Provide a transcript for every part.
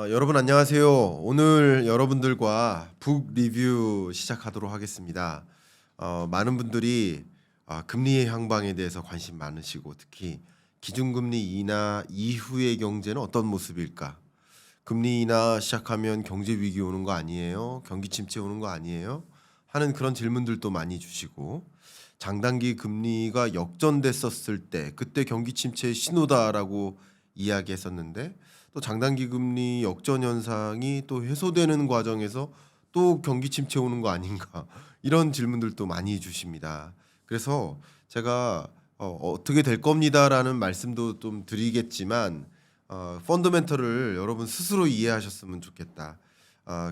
여러분 안녕하세요. 오늘 여러분들과 북 리뷰 시작하도록 하겠습니다. 많은 분들이 금리의 향방에 대해서 관심 많으시고 특히 기준금리 인하 이후의 경제는 어떤 모습일까? 금리 인하 시작하면 경제 위기 오는 거 아니에요? 경기 침체 오는 거 아니에요? 하는 그런 질문들도 많이 주시고 장단기 금리가 역전됐었을 때 그때 경기 침체의 신호다라고 이야기했었는데 또 장단기 금리 역전 현상이 또 해소되는 과정에서 또 경기 침체 오는 거 아닌가 이런 질문들도 많이 주십니다. 그래서 제가 어떻게 될 겁니다라는 말씀도 좀 드리겠지만 펀더멘털을 여러분 스스로 이해하셨으면 좋겠다.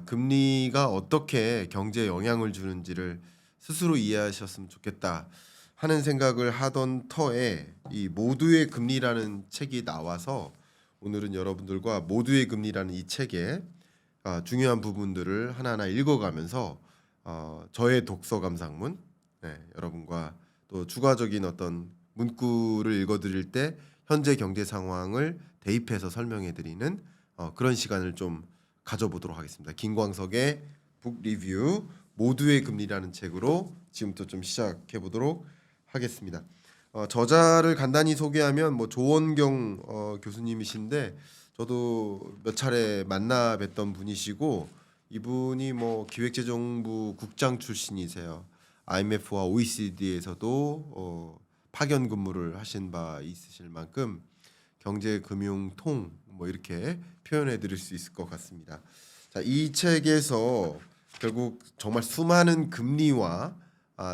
금리가 어떻게 경제에 영향을 주는지를 스스로 이해하셨으면 좋겠다 하는 생각을 하던 터에 이 모두의 금리라는 책이 나와서 오늘은 여러분들과 모두의 금리라는 이 책의 중요한 부분들을 하나하나 읽어가면서 저의 독서 감상문, 여러분과 또 추가적인 어떤 문구를 읽어드릴 때 현재 경제 상황을 대입해서 설명해드리는 그런 시간을 좀 가져보도록 하겠습니다. 김광석의 북 리뷰 모두의 금리라는 책으로 지금부터 좀 시작해 보도록 하겠습니다. 저자를 간단히 소개하면 뭐 조원경 교수님이신데 저도 몇 차례 만나 뵀던 분이시고 이분이 뭐 기획재정부 국장 출신이세요. IMF와 OECD에서도 파견 근무를 하신 바 있으실 만큼 경제, 금융, 통 뭐 이렇게 표현해 드릴 수 있을 것 같습니다. 자, 이 책에서 결국 정말 수많은 금리와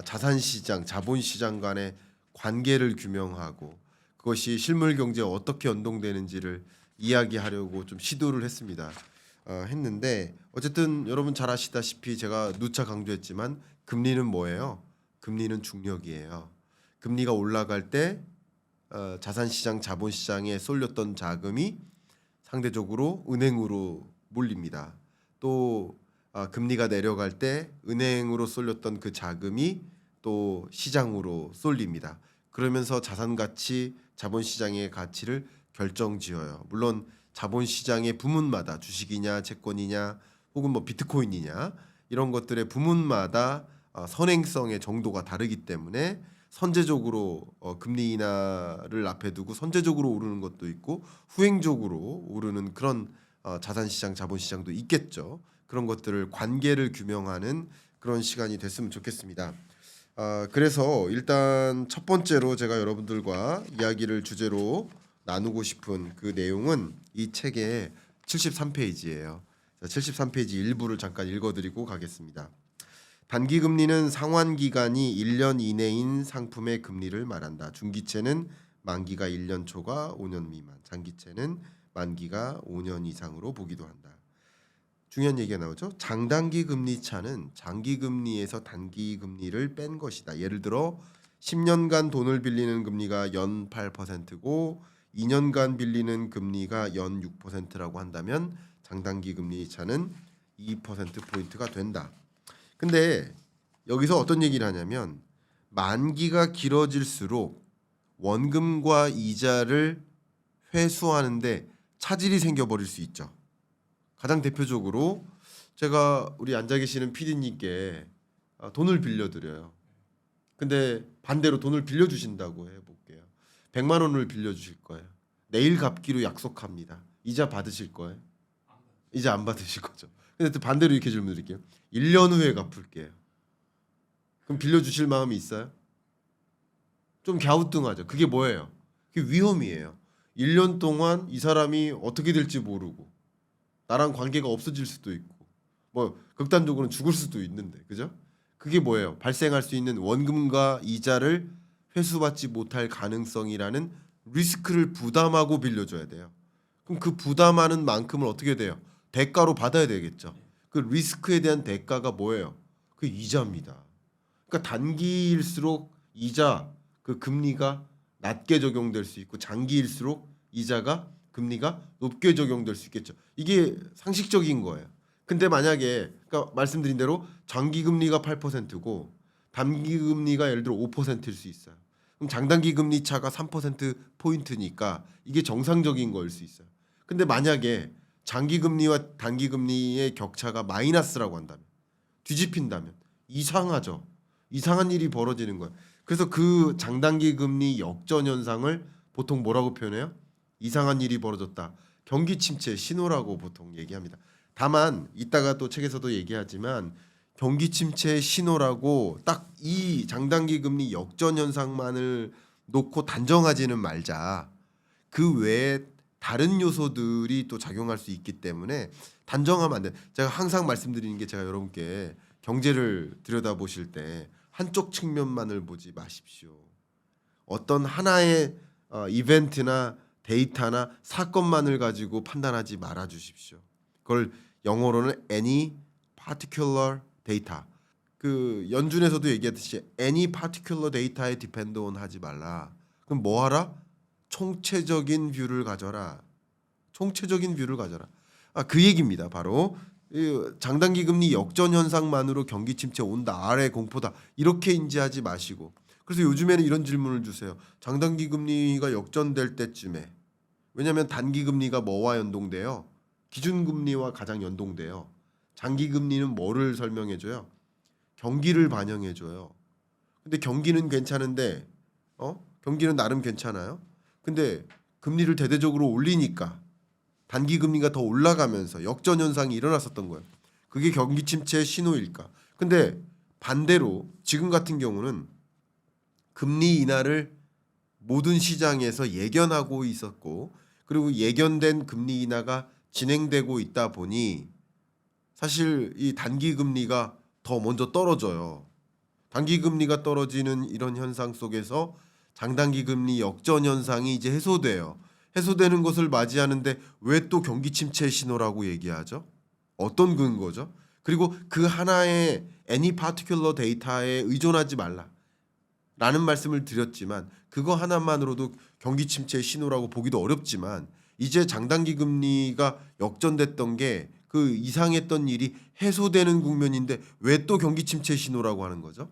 자산시장, 자본시장 간의 관계를 규명하고 그것이 실물 경제에 어떻게 연동되는지를 이야기하려고 좀 시도를 했습니다. 했는데 어쨌든 여러분 잘 아시다시피 제가 누차 강조했지만 금리는 뭐예요? 금리는 중력이에요. 금리가 올라갈 때 자산시장, 자본시장에 쏠렸던 자금이 상대적으로 은행으로 몰립니다. 또 금리가 내려갈 때 은행으로 쏠렸던 그 자금이 또 시장으로 쏠립니다. 그러면서 자산 가치, 자본시장의 가치를 결정지어요. 물론 자본시장의 부문마다 주식이냐, 채권이냐, 혹은 뭐 비트코인이냐 이런 것들의 부문마다 선행성의 정도가 다르기 때문에 선제적으로 금리 인하를 앞에 두고 선제적으로 오르는 것도 있고 후행적으로 오르는 그런 자산시장, 자본시장도 있겠죠. 그런 것들을 관계를 규명하는 그런 시간이 됐으면 좋겠습니다. 그래서 일단 첫 번째로 제가 여러분들과 이야기를 주제로 나누고 싶은 그 내용은 이 책의 73페이지예요. 73페이지 일부를 잠깐 읽어드리고 가겠습니다. 단기 금리는 상환 기간이 1년 이내인 상품의 금리를 말한다. 중기채는 만기가 1년 초과 5년 미만, 장기채는 만기가 5년 이상으로 보기도 한다. 중요한 얘기가 나오죠. 장단기 금리 차는 장기 금리에서 단기 금리를 뺀 것이다. 예를 들어 10년간 돈을 빌리는 금리가 연 8%고 2년간 빌리는 금리가 연 6%라고 한다면 장단기 금리 차는 2%포인트가 된다. 근데 여기서 어떤 얘기를 하냐면 만기가 길어질수록 원금과 이자를 회수하는데 차질이 생겨버릴 수 있죠. 가장 대표적으로 제가 우리 앉아 계시는 PD님께 돈을 빌려드려요. 근데 반대로 돈을 빌려주신다고 해볼게요. 100만 원을 빌려주실 거예요. 내일 갚기로 약속합니다. 이자 받으실 거예요? 이자 안 받으실 거죠. 근데 또 반대로 이렇게 질문 드릴게요. 1년 후에 갚을게요. 그럼 빌려주실 마음이 있어요? 좀 갸우뚱하죠. 그게 뭐예요? 그게 위험이에요. 1년 동안 이 사람이 어떻게 될지 모르고 나랑 관계가 없어질 수도 있고 뭐 극단적으로는 죽을 수도 있는데 그죠? 그게 뭐예요? 발생할 수 있는 원금과 이자를 회수받지 못할 가능성이라는 리스크를 부담하고 빌려줘야 돼요. 그럼 그 부담하는 만큼을 어떻게 돼요? 대가로 받아야 되겠죠. 그 리스크에 대한 대가가 뭐예요? 그 이자입니다. 그러니까 단기일수록 이자 그 금리가 낮게 적용될 수 있고 장기일수록 이자가 금리가 높게 적용될 수 있겠죠. 이게 상식적인 거예요. 근데 만약에 그러니까 말씀드린 대로 장기 금리가 8%고 단기 금리가 예를 들어 5%일 수 있어요. 그럼 장단기 금리 차가 3% 포인트니까 이게 정상적인 거일 수 있어요. 근데 만약에 장기 금리와 단기 금리의 격차가 마이너스라고 한다면, 뒤집힌다면 이상하죠. 이상한 일이 벌어지는 거예요. 그래서 그 장단기 금리 역전 현상을 보통 뭐라고 표현해요? 이상한 일이 벌어졌다. 경기 침체 신호라고 보통 얘기합니다. 다만 이따가 또 책에서도 얘기하지만 경기 침체의 신호라고 딱 이 장단기 금리 역전 현상만을 놓고 단정하지는 말자. 그 외에 다른 요소들이 또 작용할 수 있기 때문에 단정하면 안 돼. 제가 항상 말씀드리는 게, 제가 여러분께 경제를 들여다보실 때 한쪽 측면만을 보지 마십시오. 어떤 하나의 이벤트나 데이터나 사건만을 가지고 판단하지 말아 주십시오. 그걸 영어로는 any particular data. 그 연준에서도 얘기했듯이 any particular data에 depend on 하지 말라. 그럼 뭐 하라? 총체적인 뷰를 가져라. 총체적인 뷰를 가져라. 그 얘기입니다. 바로 이 장단기 금리 역전 현상만으로 경기 침체 온다, 아래 공포다, 이렇게 인지하지 마시고. 그래서 요즘에는 이런 질문을 주세요. 장단기 금리가 역전될 때쯤에, 왜냐하면 단기 금리가 뭐와 연동돼요? 기준 금리와 가장 연동돼요. 장기 금리는 뭐를 설명해줘요? 경기를 반영해줘요. 근데 경기는 괜찮은데, 경기는 나름 괜찮아요. 근데 금리를 대대적으로 올리니까 단기 금리가 더 올라가면서 역전 현상이 일어났었던 거예요. 그게 경기 침체의 신호일까? 근데 반대로 지금 같은 경우는 금리 인하를 모든 시장에서 예견하고 있었고, 그리고 예견된 금리 인하가 진행되고 있다 보니 사실 이 단기 금리가 더 먼저 떨어져요. 단기 금리가 떨어지는 이런 현상 속에서 장단기 금리 역전 현상이 이제 해소돼요. 해소되는 것을 맞이하는데 왜 또 경기 침체 신호라고 얘기하죠? 어떤 근거죠? 그리고 그 하나의 any particular 데이터에 의존하지 말라 라는 말씀을 드렸지만, 그거 하나만으로도 경기 침체 신호라고 보기도 어렵지만, 이제 장단기 금리가 역전됐던 게 그 이상했던 일이 해소되는 국면인데 왜 또 경기 침체 신호라고 하는 거죠?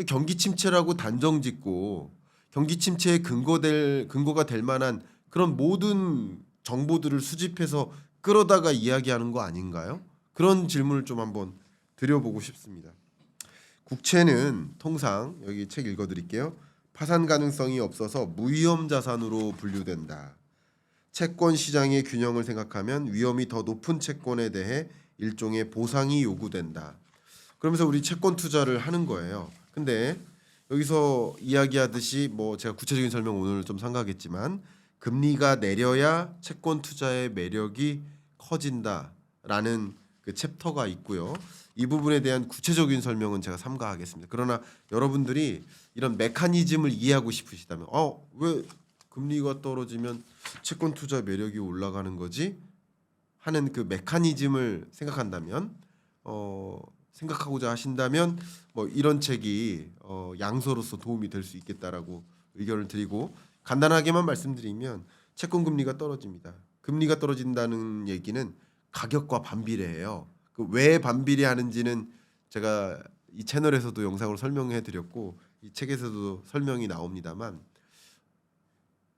경기 침체라고 단정 짓고 경기 침체의 근거가 될 만한 그런 모든 정보들을 수집해서 끌어다가 이야기하는 거 아닌가요? 그런 질문을 좀 한번 드려보고 싶습니다. 국채는 통상, 여기 책 읽어드릴게요. 파산 가능성이 없어서 무위험 자산으로 분류된다. 채권 시장의 균형을 생각하면 위험이 더 높은 채권에 대해 일종의 보상이 요구된다. 그러면서 우리 채권 투자를 하는 거예요. 근데 여기서 이야기하듯이, 뭐 제가 구체적인 설명 오늘 좀 삼가겠지만, 금리가 내려야 채권 투자의 매력이 커진다라는 그 챕터가 있고요. 이 부분에 대한 구체적인 설명은 제가 삼가하겠습니다. 그러나 여러분들이 이런 메커니즘을 이해하고 싶으시다면, 왜 금리가 떨어지면 채권 투자 매력이 올라가는 거지? 하는 그 메커니즘을 생각한다면, 생각하고자 하신다면 뭐 이런 책이 양서로서 도움이 될 수 있겠다라고 의견을 드리고, 간단하게만 말씀드리면 채권 금리가 떨어집니다. 금리가 떨어진다는 얘기는 가격과 반비례해요. 그 왜 반비례하는지는 제가 이 채널에서도 영상으로 설명해 드렸고 이 책에서도 설명이 나옵니다만,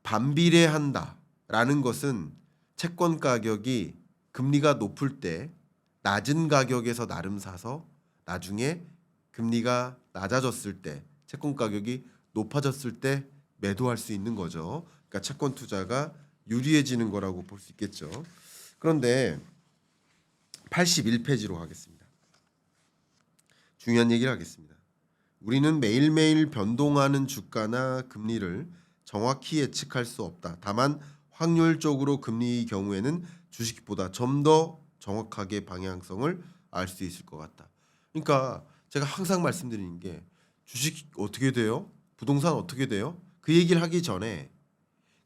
반비례한다라는 것은 채권 가격이 금리가 높을 때 낮은 가격에서 나름 사서 나중에 금리가 낮아졌을 때, 채권 가격이 높아졌을 때 매도할 수 있는 거죠. 그러니까 채권 투자가 유리해지는 거라고 볼 수 있겠죠. 그런데 81페이지로 가겠습니다. 중요한 얘기를 하겠습니다. 우리는 매일매일 변동하는 주가나 금리를 정확히 예측할 수 없다. 다만 확률적으로 금리의 경우에는 주식보다 좀 더 정확하게 방향성을 알 수 있을 것 같다. 그러니까 제가 항상 말씀드리는 게, 주식 어떻게 돼요? 부동산 어떻게 돼요? 그 얘기를 하기 전에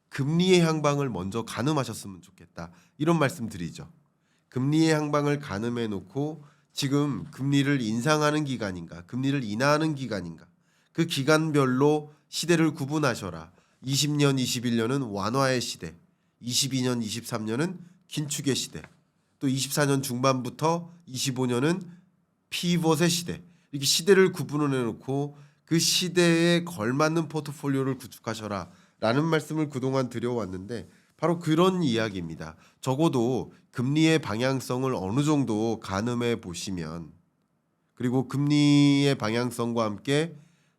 금리의 향방을 먼저 가늠하셨으면 좋겠다. 이런 말씀 드리죠. 금리의 향방을 가늠해 놓고 지금 금리를 인상하는 기간인가, 금리를 인하하는 기간인가, 그 기간별로 시대를 구분하셔라. 20년, 21년은 완화의 시대, 22년, 23년은 긴축의 시대, 또 24년 중반부터 25년은 피벗의 시대, 이렇게 시대를 구분해 놓고 그 시대에 걸맞는 포트폴리오를 구축하셔라 라는 말씀을 그동안 드려왔는데, 바로 그런 이야기입니다. 적어도 금리의 방향성을 어느 정도 가늠해 보시면, 그리고 금리의 방향성과 함께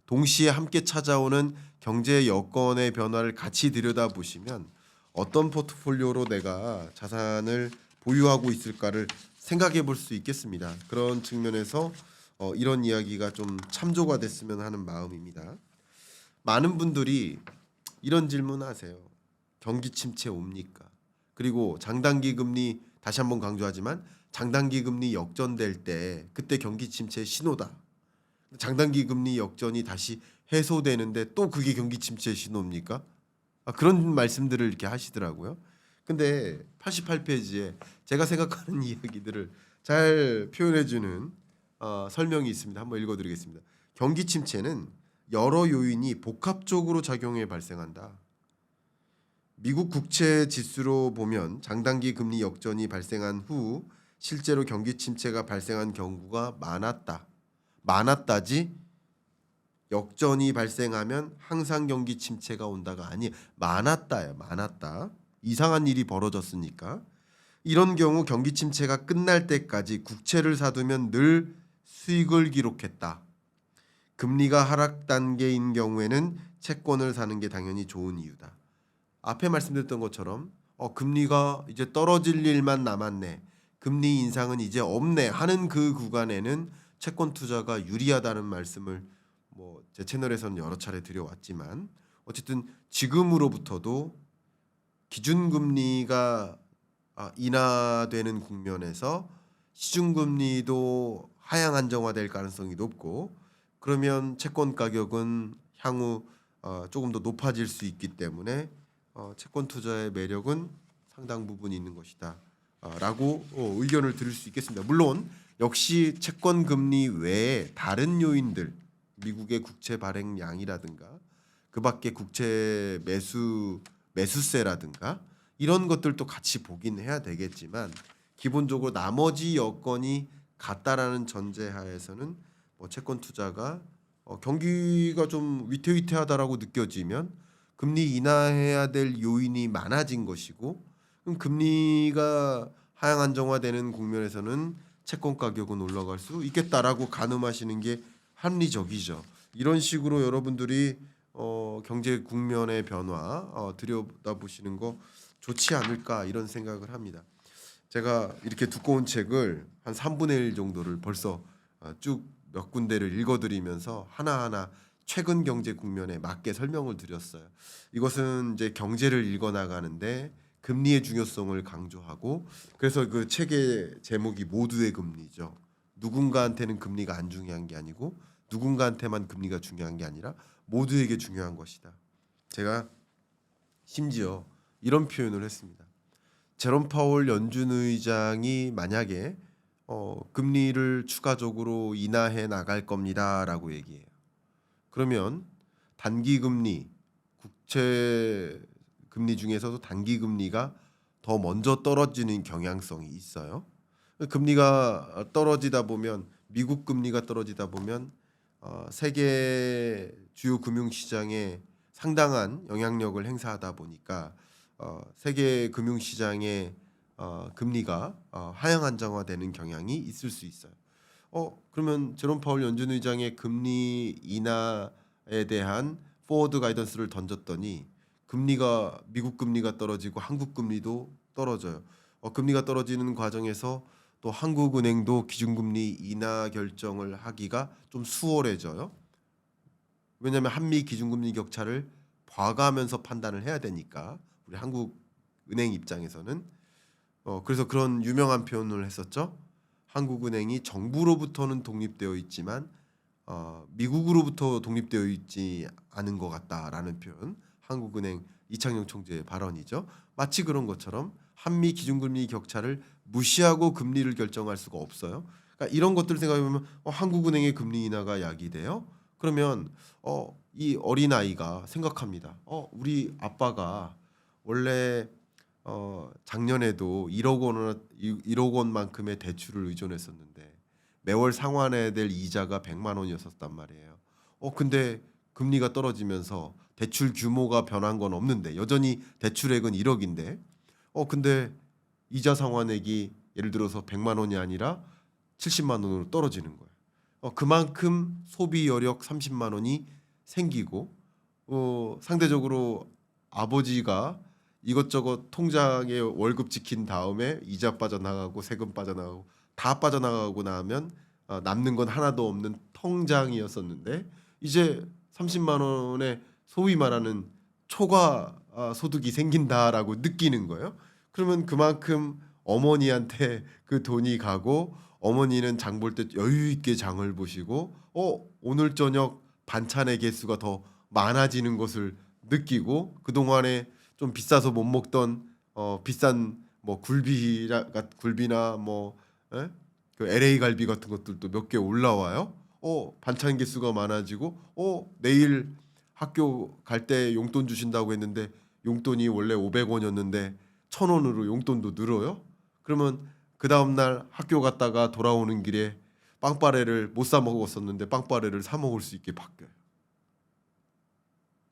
동시에 함께 찾아오는 경제 여건의 변화를 같이 들여다보시면 어떤 포트폴리오로 내가 자산을 보유하고 있을까를 생각해 볼 수 있겠습니다. 그런 측면에서 이런 이야기가 좀 참조가 됐으면 하는 마음입니다. 많은 분들이 이런 질문하세요. 경기 침체 옵니까? 그리고 장단기 금리, 다시 한번 강조하지만 장단기 금리 역전될 때 그때 경기 침체의 신호다. 장단기 금리 역전이 다시 해소되는데 또 그게 경기 침체의 신호입니까? 그런 말씀들을 이렇게 하시더라고요. 근데 88페이지에 제가 생각하는 이야기들을 잘 표현해주는 설명이 있습니다. 한번 읽어드리겠습니다. 경기 침체는 여러 요인이 복합적으로 작용해 발생한다. 미국 국채 지수로 보면 장단기 금리 역전이 발생한 후 실제로 경기 침체가 발생한 경우가 많았다지 역전이 발생하면 항상 경기 침체가 온다가 아니 많았다요. 많았다. 이상한 일이 벌어졌으니까. 이런 경우 경기 침체가 끝날 때까지 국채를 사두면 늘 수익을 기록했다. 금리가 하락 단계인 경우에는 채권을 사는 게 당연히 좋은 이유다. 앞에 말씀드렸던 것처럼 금리가 이제 떨어질 일만 남았네. 금리 인상은 이제 없네 하는 그 구간에는 채권 투자가 유리하다는 말씀을 제 채널에서는 여러 차례 드려왔지만, 어쨌든 지금으로부터도 기준금리가 인하되는 국면에서 시중금리도 하향 안정화될 가능성이 높고, 그러면 채권 가격은 향후 조금 더 높아질 수 있기 때문에 채권 투자의 매력은 상당 부분 있는 것이다 라고 의견을 드릴 수 있겠습니다. 물론 역시 채권 금리 외에 다른 요인들, 미국의 국채 발행량이라든가 그 밖에 국채 매수세라든가 이런 것들도 같이 보긴 해야 되겠지만, 기본적으로 나머지 여건이 같다라는 전제하에서는 채권 투자가 경기가 좀 위태위태하다라고 느껴지면 금리 인하해야 될 요인이 많아진 것이고, 그럼 금리가 하향 안정화되는 국면에서는 채권 가격은 올라갈 수 있겠다라고 가늠하시는 게 합리적이죠. 이런 식으로 여러분들이 경제 국면의 변화 들여다보시는 거 좋지 않을까 이런 생각을 합니다. 제가 이렇게 두꺼운 책을 한 3분의 1 정도를 벌써 쭉 몇 군데를 읽어드리면서 하나하나 최근 경제 국면에 맞게 설명을 드렸어요. 이것은 이제 경제를 읽어나가는데 금리의 중요성을 강조하고, 그래서 그 책의 제목이 모두의 금리죠. 누군가한테는 금리가 안 중요한 게 아니고 누군가한테만 금리가 중요한 게 아니라 모두에게 중요한 것이다. 제가 심지어 이런 표현을 했습니다. 제롬 파월 연준 의장이 만약에 금리를 추가적으로 인하해 나갈 겁니다라고 얘기해요. 그러면 단기 금리, 국채 금리 중에서도 단기 금리가 더 먼저 떨어지는 경향성이 있어요. 금리가 떨어지다 보면, 미국 금리가 떨어지다 보면 세계 주요 금융 시장에 상당한 영향력을 행사하다 보니까 세계 금융 시장의 금리가 하향 안정화되는 경향이 있을 수 있어요. 그러면 제롬 파월 연준 의장의 금리 인하에 대한 포워드 가이던스를 던졌더니 미국 금리가 떨어지고 한국 금리도 떨어져요. 금리가 떨어지는 과정에서 또 한국은행도 기준금리 인하 결정을 하기가 좀 수월해져요. 왜냐하면 한미 기준금리 격차를 봐가면서 판단을 해야 되니까, 우리 한국은행 입장에서는 그래서 그런 유명한 표현을 했었죠. 한국은행이 정부로부터는 독립되어 있지만 미국으로부터 독립되어 있지 않은 것 같다라는 표현, 한국은행 이창용 총재의 발언이죠. 마치 그런 것처럼 한미 기준금리 격차를 무시하고 금리를 결정할 수가 없어요. 그러니까 이런 것들을 생각해 보면 한국은행의 금리 인하가 야기돼요. 그러면 이 어린아이가 생각합니다. 우리 아빠가 원래 작년에도 1억 원만큼의 대출을 의존했었는데 매월 상환해야 될 이자가 100만 원이었었단 말이에요. 근데 금리가 떨어지면서 대출 규모가 변한 건 없는데 여전히 대출액은 1억인데 근데 이자 상환액이 예를 들어서 100만 원이 아니라 70만 원으로 떨어지는 거예요. 그만큼 소비 여력 30만 원이 생기고 상대적으로 아버지가 이것저것 통장에 월급 지킨 다음에 이자 빠져나가고 세금 빠져나가고 다 빠져나가고 나면 남는 건 하나도 없는 통장이었었는데 이제 30만 원의 소위 말하는 초과 소득이 생긴다라고 느끼는 거예요. 그러면 그만큼 어머니한테 그 돈이 가고 어머니는 장 볼 때 여유 있게 장을 보시고 오늘 저녁 반찬의 개수가 더 많아지는 것을 느끼고 그동안에 좀 비싸서 못 먹던 비싼 뭐 굴비나 뭐 그 LA 갈비 같은 것들도 몇 개 올라와요. 반찬 개수가 많아지고 내일 학교 갈 때 용돈 주신다고 했는데 용돈이 원래 500원이었는데 1,000원으로 용돈도 늘어요. 그러면 그 다음 날 학교 갔다가 돌아오는 길에 빵빠레를 못 사 먹었었는데 빵빠레를 사 먹을 수 있게 바뀌어요.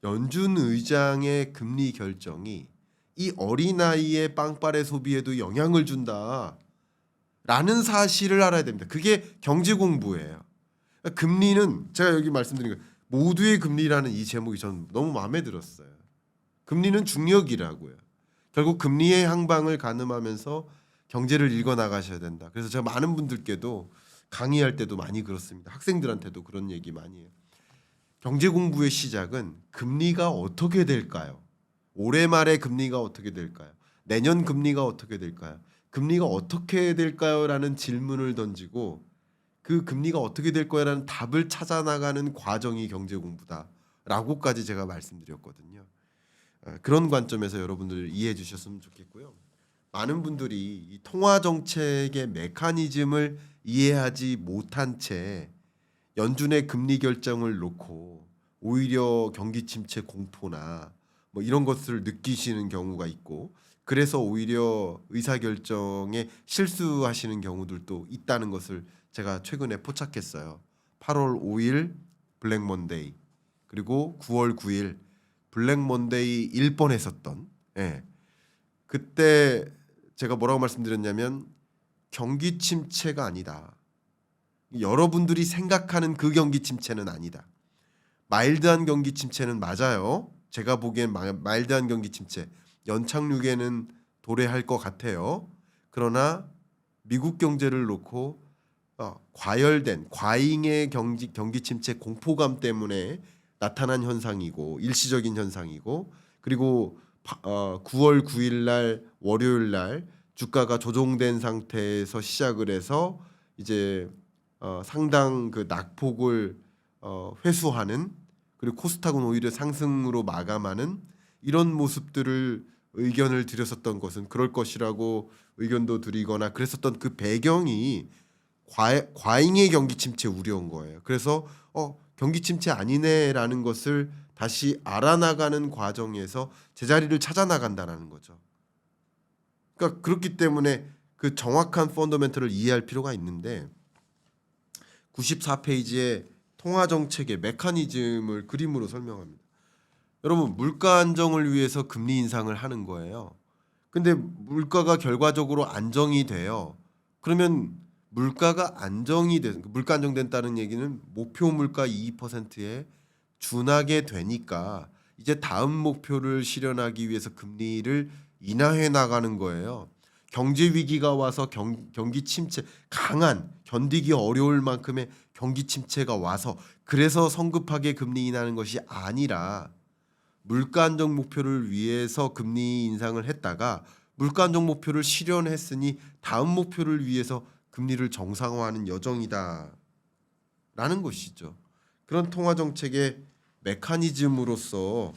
연준 의장의 금리 결정이 이 어린아이의 빵빠레 소비에도 영향을 준다라는 사실을 알아야 됩니다. 그게 경제 공부예요. 금리는 제가 여기 말씀드린 거 모두의 금리라는 이 제목이 저는 너무 마음에 들었어요. 금리는 중력이라고요. 결국 금리의 향방을 가늠하면서 경제를 읽어 나가셔야 된다. 그래서 제가 많은 분들께도 강의할 때도 많이 그렇습니다. 학생들한테도 그런 얘기 많이 해요. 경제 공부의 시작은 금리가 어떻게 될까요? 올해 말에 금리가 어떻게 될까요? 내년 금리가 어떻게 될까요? 금리가 어떻게 될까요? 라는 질문을 던지고 그 금리가 어떻게 될 거야라는 답을 찾아 나가는 과정이 경제 공부다라고까지 제가 말씀드렸거든요. 그런 관점에서 여러분들 이해해 주셨으면 좋겠고요. 많은 분들이 이 통화 정책의 메커니즘을 이해하지 못한 채 연준의 금리 결정을 놓고 오히려 경기 침체 공포나 뭐 이런 것을 느끼시는 경우가 있고 그래서 오히려 의사 결정에 실수하시는 경우들도 있다는 것을 제가 최근에 포착했어요. 8월 5일 블랙 먼데이 그리고 9월 9일 블랙 먼데이 1번 했었던 그때 제가 뭐라고 말씀드렸냐면 경기 침체가 아니다. 여러분들이 생각하는 그 경기 침체는 아니다. 마일드한 경기 침체는 맞아요. 제가 보기엔 마일드한 경기 침체 연착륙에는 도래할 것 같아요. 그러나 미국 경제를 놓고 과열된 과잉의 경기 침체 공포감 때문에 나타난 현상이고 일시적인 현상이고 그리고 9월 9일 날 월요일 날 주가가 조정된 상태에서 시작을 해서 이제 상당 그 낙폭을 회수하는 그리고 코스닥은 오히려 상승으로 마감하는 이런 모습들을 의견을 드렸었던 것은 그럴 것이라고 의견도 드리거나 그랬었던 그 배경이 과잉의 경기 침체 우려인 거예요. 그래서 경기 침체 아니네라는 것을 다시 알아나가는 과정에서 제자리를 찾아 나간다라는 거죠. 그러니까 그렇기 때문에 그 정확한 펀더멘털을 이해할 필요가 있는데 94페이지에 통화 정책의 메커니즘을 그림으로 설명합니다. 여러분 물가 안정을 위해서 금리 인상을 하는 거예요. 근데 물가가 결과적으로 안정이 돼요. 그러면 물가 안정된다는 얘기는 목표 물가 2%에 준하게 되니까 이제 다음 목표를 실현하기 위해서 금리를 인하해 나가는 거예요. 경제 위기가 와서 경기 침체 강한 견디기 어려울 만큼의 경기 침체가 와서 그래서 성급하게 금리 인하하는 것이 아니라 물가 안정 목표를 위해서 금리 인상을 했다가 물가 안정 목표를 실현했으니 다음 목표를 위해서 금리를 정상화하는 여정이다라는 것이죠. 그런 통화 정책의 메커니즘으로서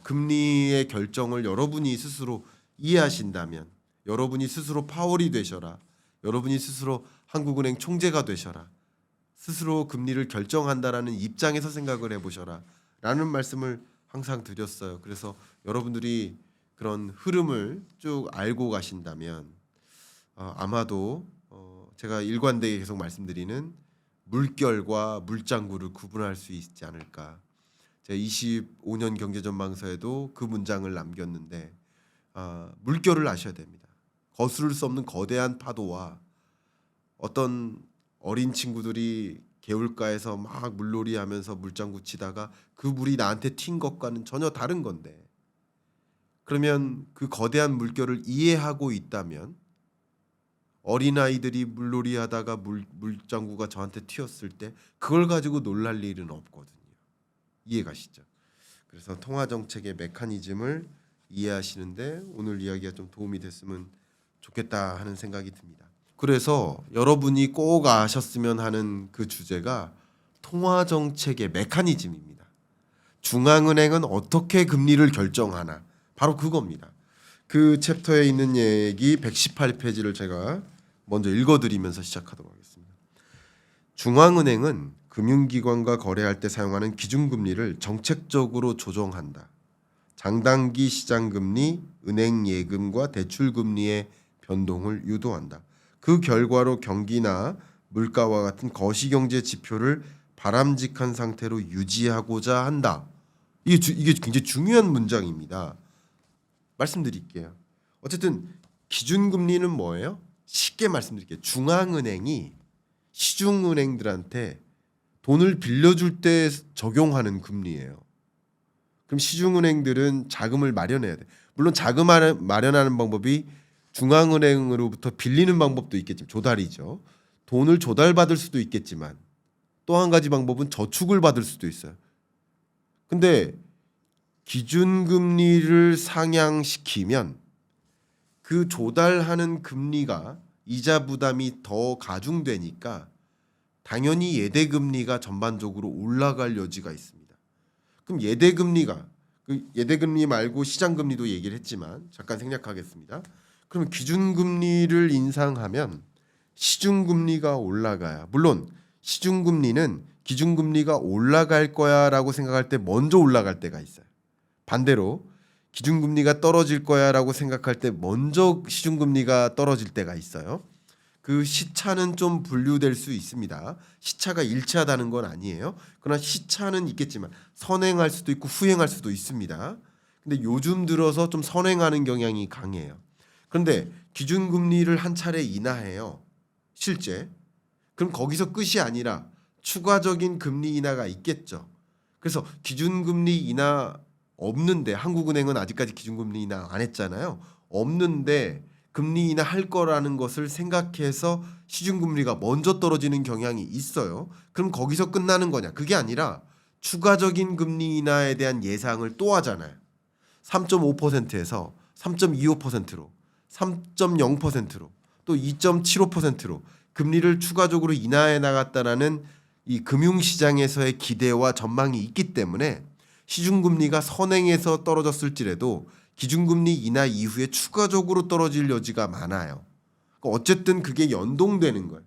금리의 결정을 여러분이 스스로 이해하신다면 여러분이 스스로 파월이 되셔라. 여러분이 스스로 한국은행 총재가 되셔라. 스스로 금리를 결정한다라는 입장에서 생각을 해보셔라. 라는 말씀을 항상 드렸어요. 그래서 여러분들이 그런 흐름을 쭉 알고 가신다면 아마도 제가 일관되게 계속 말씀드리는 물결과 물장구를 구분할 수 있지 않을까. 제 25년 경제전망서에도 그 문장을 남겼는데 물결을 아셔야 됩니다. 거스를 수 없는 거대한 파도와 어떤 어린 친구들이 개울가에서 막 물놀이 하면서 물장구 치다가 그 물이 나한테 튄 것과는 전혀 다른 건데, 그러면 그 거대한 물결을 이해하고 있다면 어린아이들이 물놀이 하다가 물장구가 저한테 튀었을 때 그걸 가지고 놀랄 일은 없거든요. 이해가시죠? 그래서 통화정책의 메커니즘을 이해하시는데 오늘 이야기가 좀 도움이 됐으면 좋겠다 하는 생각이 듭니다. 그래서 여러분이 꼭 아셨으면 하는 그 주제가 통화정책의 메커니즘입니다. 중앙은행은 어떻게 금리를 결정하나, 바로 그겁니다. 그 챕터에 있는 얘기 118페이지를 제가 먼저 읽어드리면서 시작하도록 하겠습니다. 중앙은행은 금융기관과 거래할 때 사용하는 기준금리를 정책적으로 조정한다. 장단기 시장금리, 은행예금과 대출금리의 변동을 유도한다. 그 결과로 경기나 물가와 같은 거시경제 지표를 바람직한 상태로 유지하고자 한다. 이게 굉장히 중요한 문장입니다. 말씀드릴게요. 어쨌든 기준금리는 뭐예요? 쉽게 말씀드릴게요. 중앙은행이 시중은행들한테 돈을 빌려줄 때 적용하는 금리예요. 그럼 시중은행들은 자금을 마련해야 돼. 물론 자금 마련하는 방법이 중앙은행으로부터 빌리는 방법도 있겠지만, 조달이죠. 돈을 조달받을 수도 있겠지만 또 한 가지 방법은 저축을 받을 수도 있어요. 근데 기준금리를 상향시키면 그 조달하는 금리가 이자 부담이 더 가중되니까 당연히 예대금리가 전반적으로 올라갈 여지가 있습니다. 그럼 예대금리가, 그 예대금리 말고 시장금리도 얘기를 했지만 잠깐 생략하겠습니다. 그러면 기준금리를 인상하면 시중금리가 올라가야, 물론 시중금리는 기준금리가 올라갈 거야라고 생각할 때 먼저 올라갈 때가 있어요. 반대로 기준금리가 떨어질 거야라고 생각할 때 먼저 시중금리가 떨어질 때가 있어요. 그 시차는 좀 분류될 수 있습니다. 시차가 일치하다는 건 아니에요. 그러나 시차는 있겠지만 선행할 수도 있고 후행할 수도 있습니다. 근데 요즘 들어서 좀 선행하는 경향이 강해요. 그런데 기준금리를 한 차례 인하해요. 실제. 그럼 거기서 끝이 아니라 추가적인 금리 인하가 있겠죠. 그래서 기준금리 인하 없는데, 한국은행은 아직까지 기준금리 인하 안 했잖아요. 없는데 금리 인하 할 거라는 것을 생각해서 시중금리가 먼저 떨어지는 경향이 있어요. 그럼 거기서 끝나는 거냐? 그게 아니라 추가적인 금리 인하에 대한 예상을 또 하잖아요. 3.5%에서 3.25%로, 3.0%로, 또 2.75%로 금리를 추가적으로 인하해 나갔다라는 이 금융시장에서의 기대와 전망이 있기 때문에 시중금리가 선행해서 떨어졌을지라도 기준금리 인하 이후에 추가적으로 떨어질 여지가 많아요. 어쨌든 그게 연동되는 거예요.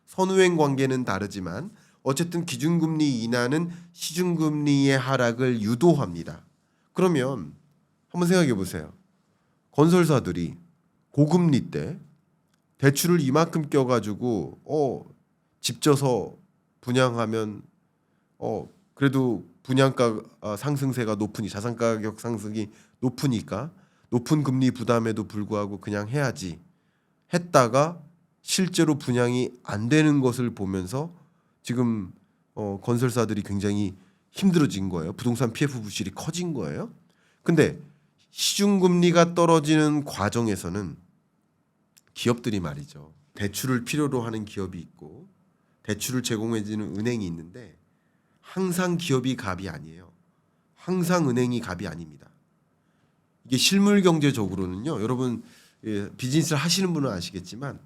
선후행 관계는 다르지만 어쨌든 기준금리 인하는 시중금리의 하락을 유도합니다. 그러면 한번 생각해 보세요. 건설사들이 고금리 때 대출을 이만큼 껴가지고 집 져서 분양하면 그래도 분양가 상승세가 높으니, 자산 가격 상승이 높으니까 높은 금리 부담에도 불구하고 그냥 해야지 했다가 실제로 분양이 안 되는 것을 보면서 지금 건설사들이 굉장히 힘들어진 거예요. 부동산 PF 부실이 커진 거예요. 근데 시중금리가 떨어지는 과정에서는 기업들이 말이죠. 대출을 필요로 하는 기업이 있고 대출을 제공해주는 은행이 있는데 항상 기업이 갑이 아니에요. 항상 은행이 갑이 아닙니다. 이게 실물 경제적으로는요. 여러분 비즈니스를 하시는 분은 아시겠지만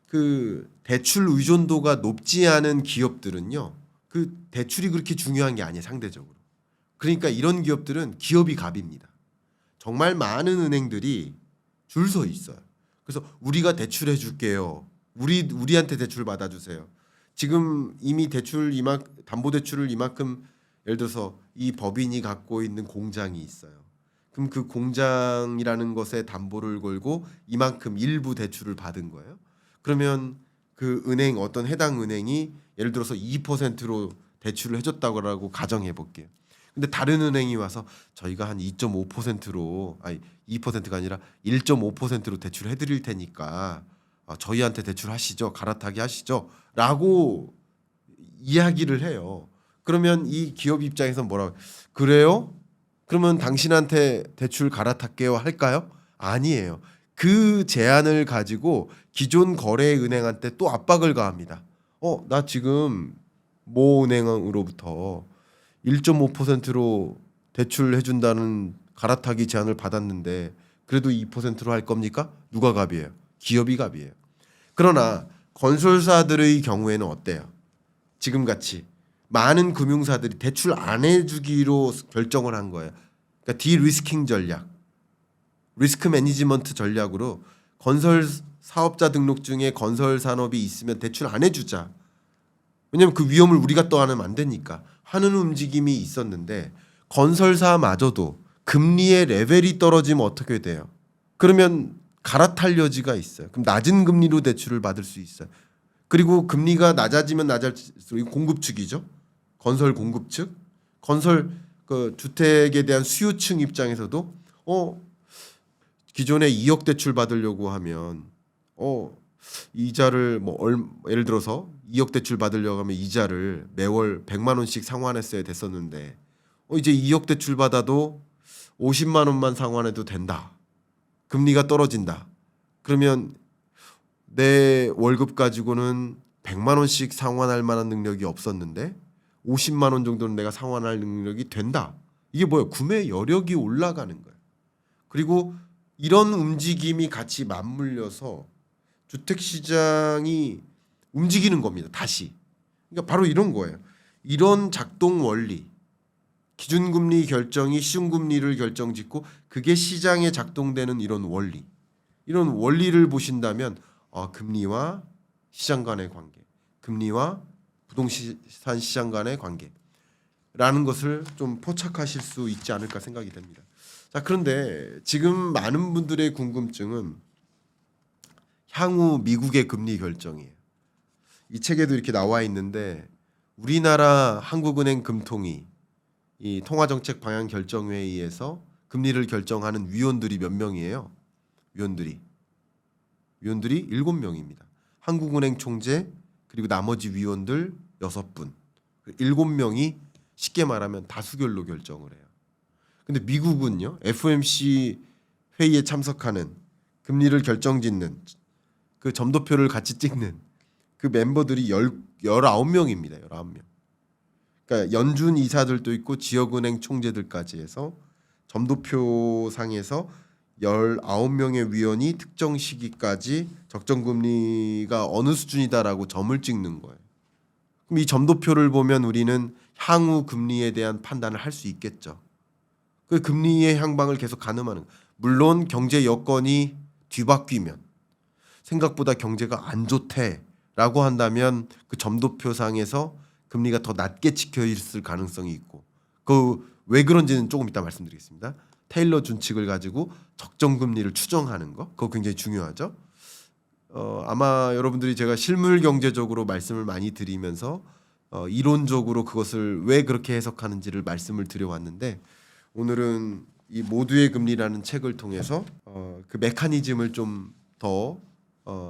그 대출 의존도가 높지 않은 기업들은요. 그 대출이 그렇게 중요한 게 아니에요. 상대적으로. 그러니까 이런 기업들은 기업이 갑입니다. 정말 많은 은행들이 줄 서 있어요. 그래서 우리가 대출해 줄게요. 우리한테 대출 받아주세요. 지금 이미 담보대출을 이만큼, 예를 들어서 이 법인이 갖고 있는 공장이 있어요. 그럼 그 공장이라는 것에 담보를 걸고 이만큼 일부 대출을 받은 거예요. 그러면 그 은행, 어떤 해당 은행이 예를 들어서 2%로 대출을 해줬다고 가정해 볼게요. 근데 다른 은행이 와서 저희가 한 2.5%로 아니 2%가 아니라 1.5%로 대출해 드릴 테니까 저희한테 대출하시죠. 갈아타기 하시죠.라고 이야기를 해요. 그러면 이 기업 입장에서 뭐라고 그래요? 그러면 당신한테 대출 갈아탈게요 할까요? 아니에요. 그 제안을 가지고 기존 거래 은행한테 또 압박을 가합니다. 나 지금 모 은행으로부터 1.5%로 대출해 준다는 갈아타기 제안을 받았는데 그래도 2%로 할 겁니까? 누가 갑이에요? 기업이 갑이에요. 그러나 건설사들의 경우에는 어때요? 지금 같이 많은 금융사들이 대출 안 해주기로 결정을 한 거예요. 그러니까 디리스킹 전략, 리스크 매니지먼트 전략으로 건설 사업자 등록증에 건설 산업이 있으면 대출 안 해주자. 왜냐하면 그 위험을 우리가 떠안으면 안 되니까 하는 움직임이 있었는데 건설사마저도 금리의 레벨이 떨어지면 어떻게 돼요? 그러면 갈아탈 여지가 있어요. 그럼 낮은 금리로 대출을 받을 수 있어요. 그리고 금리가 낮아지면 낮아질수록 공급 측이죠. 건설 공급 측, 건설 그 주택에 대한 수요층 입장에서도 기존에 2억 대출 받으려고 하면 이자를 예를 들어서 2억 대출 받으려고 하면 이자를 매월 100만 원씩 상환했어야 됐었는데 이제 2억 대출 받아도 50만 원만 상환해도 된다. 금리가 떨어진다. 그러면 내 월급 가지고는 100만 원씩 상환할 만한 능력이 없었는데 50만 원 정도는 내가 상환할 능력이 된다. 이게 뭐예요? 구매 여력이 올라가는 거예요. 그리고 이런 움직임이 같이 맞물려서 주택 시장이 움직이는 겁니다. 다시. 그러니까 바로 이런 거예요. 이런 작동 원리. 기준금리 결정이 시중금리를 결정짓고 그게 시장에 작동되는 이런 원리. 이런 원리를 보신다면 금리와 시장 간의 관계, 금리와 부동산 시장 간의 관계라는 것을 좀 포착하실 수 있지 않을까 생각이 됩니다. 자, 그런데 지금 많은 분들의 궁금증은 향후 미국의 금리 결정이에요. 이 책에도 이렇게 나와 있는데 우리나라 한국은행 금통위 이 통화정책 방향 결정회의에서 금리를 결정하는 위원들이 몇 명이에요? 위원들이 7명입니다. 한국은행 총재 그리고 나머지 위원들 6분. 7명이 쉽게 말하면 다수결로 결정을 해요. 근데 미국은요. FOMC 회의에 참석하는 금리를 결정짓는 그 점도표를 같이 찍는 그 멤버들이 19명입니다. 19명. 그러니까 연준 이사들도 있고 지역은행 총재들까지 해서 점도표 상에서 19명의 위원이 특정 시기까지 적정금리가 어느 수준이다라고 점을 찍는 거예요. 그럼 이 점도표를 보면 우리는 향후 금리에 대한 판단을 할 수 있겠죠. 그 금리의 향방을 계속 가늠하는 거예요. 물론 경제 여건이 뒤바뀌면 생각보다 경제가 안 좋대라고 한다면 그 점도표상에서 금리가 더 낮게 찍혀 있을 가능성이 있고 그 왜 그런지는 조금 이따 말씀드리겠습니다. 테일러 준칙을 가지고 적정 금리를 추정하는 거 그거 굉장히 중요하죠. 아마 여러분들이 제가 실물 경제적으로 말씀을 많이 드리면서 이론적으로 그것을 왜 그렇게 해석하는지를 말씀을 드려왔는데 오늘은 이 모두의 금리라는 책을 통해서 그 메커니즘을 좀 더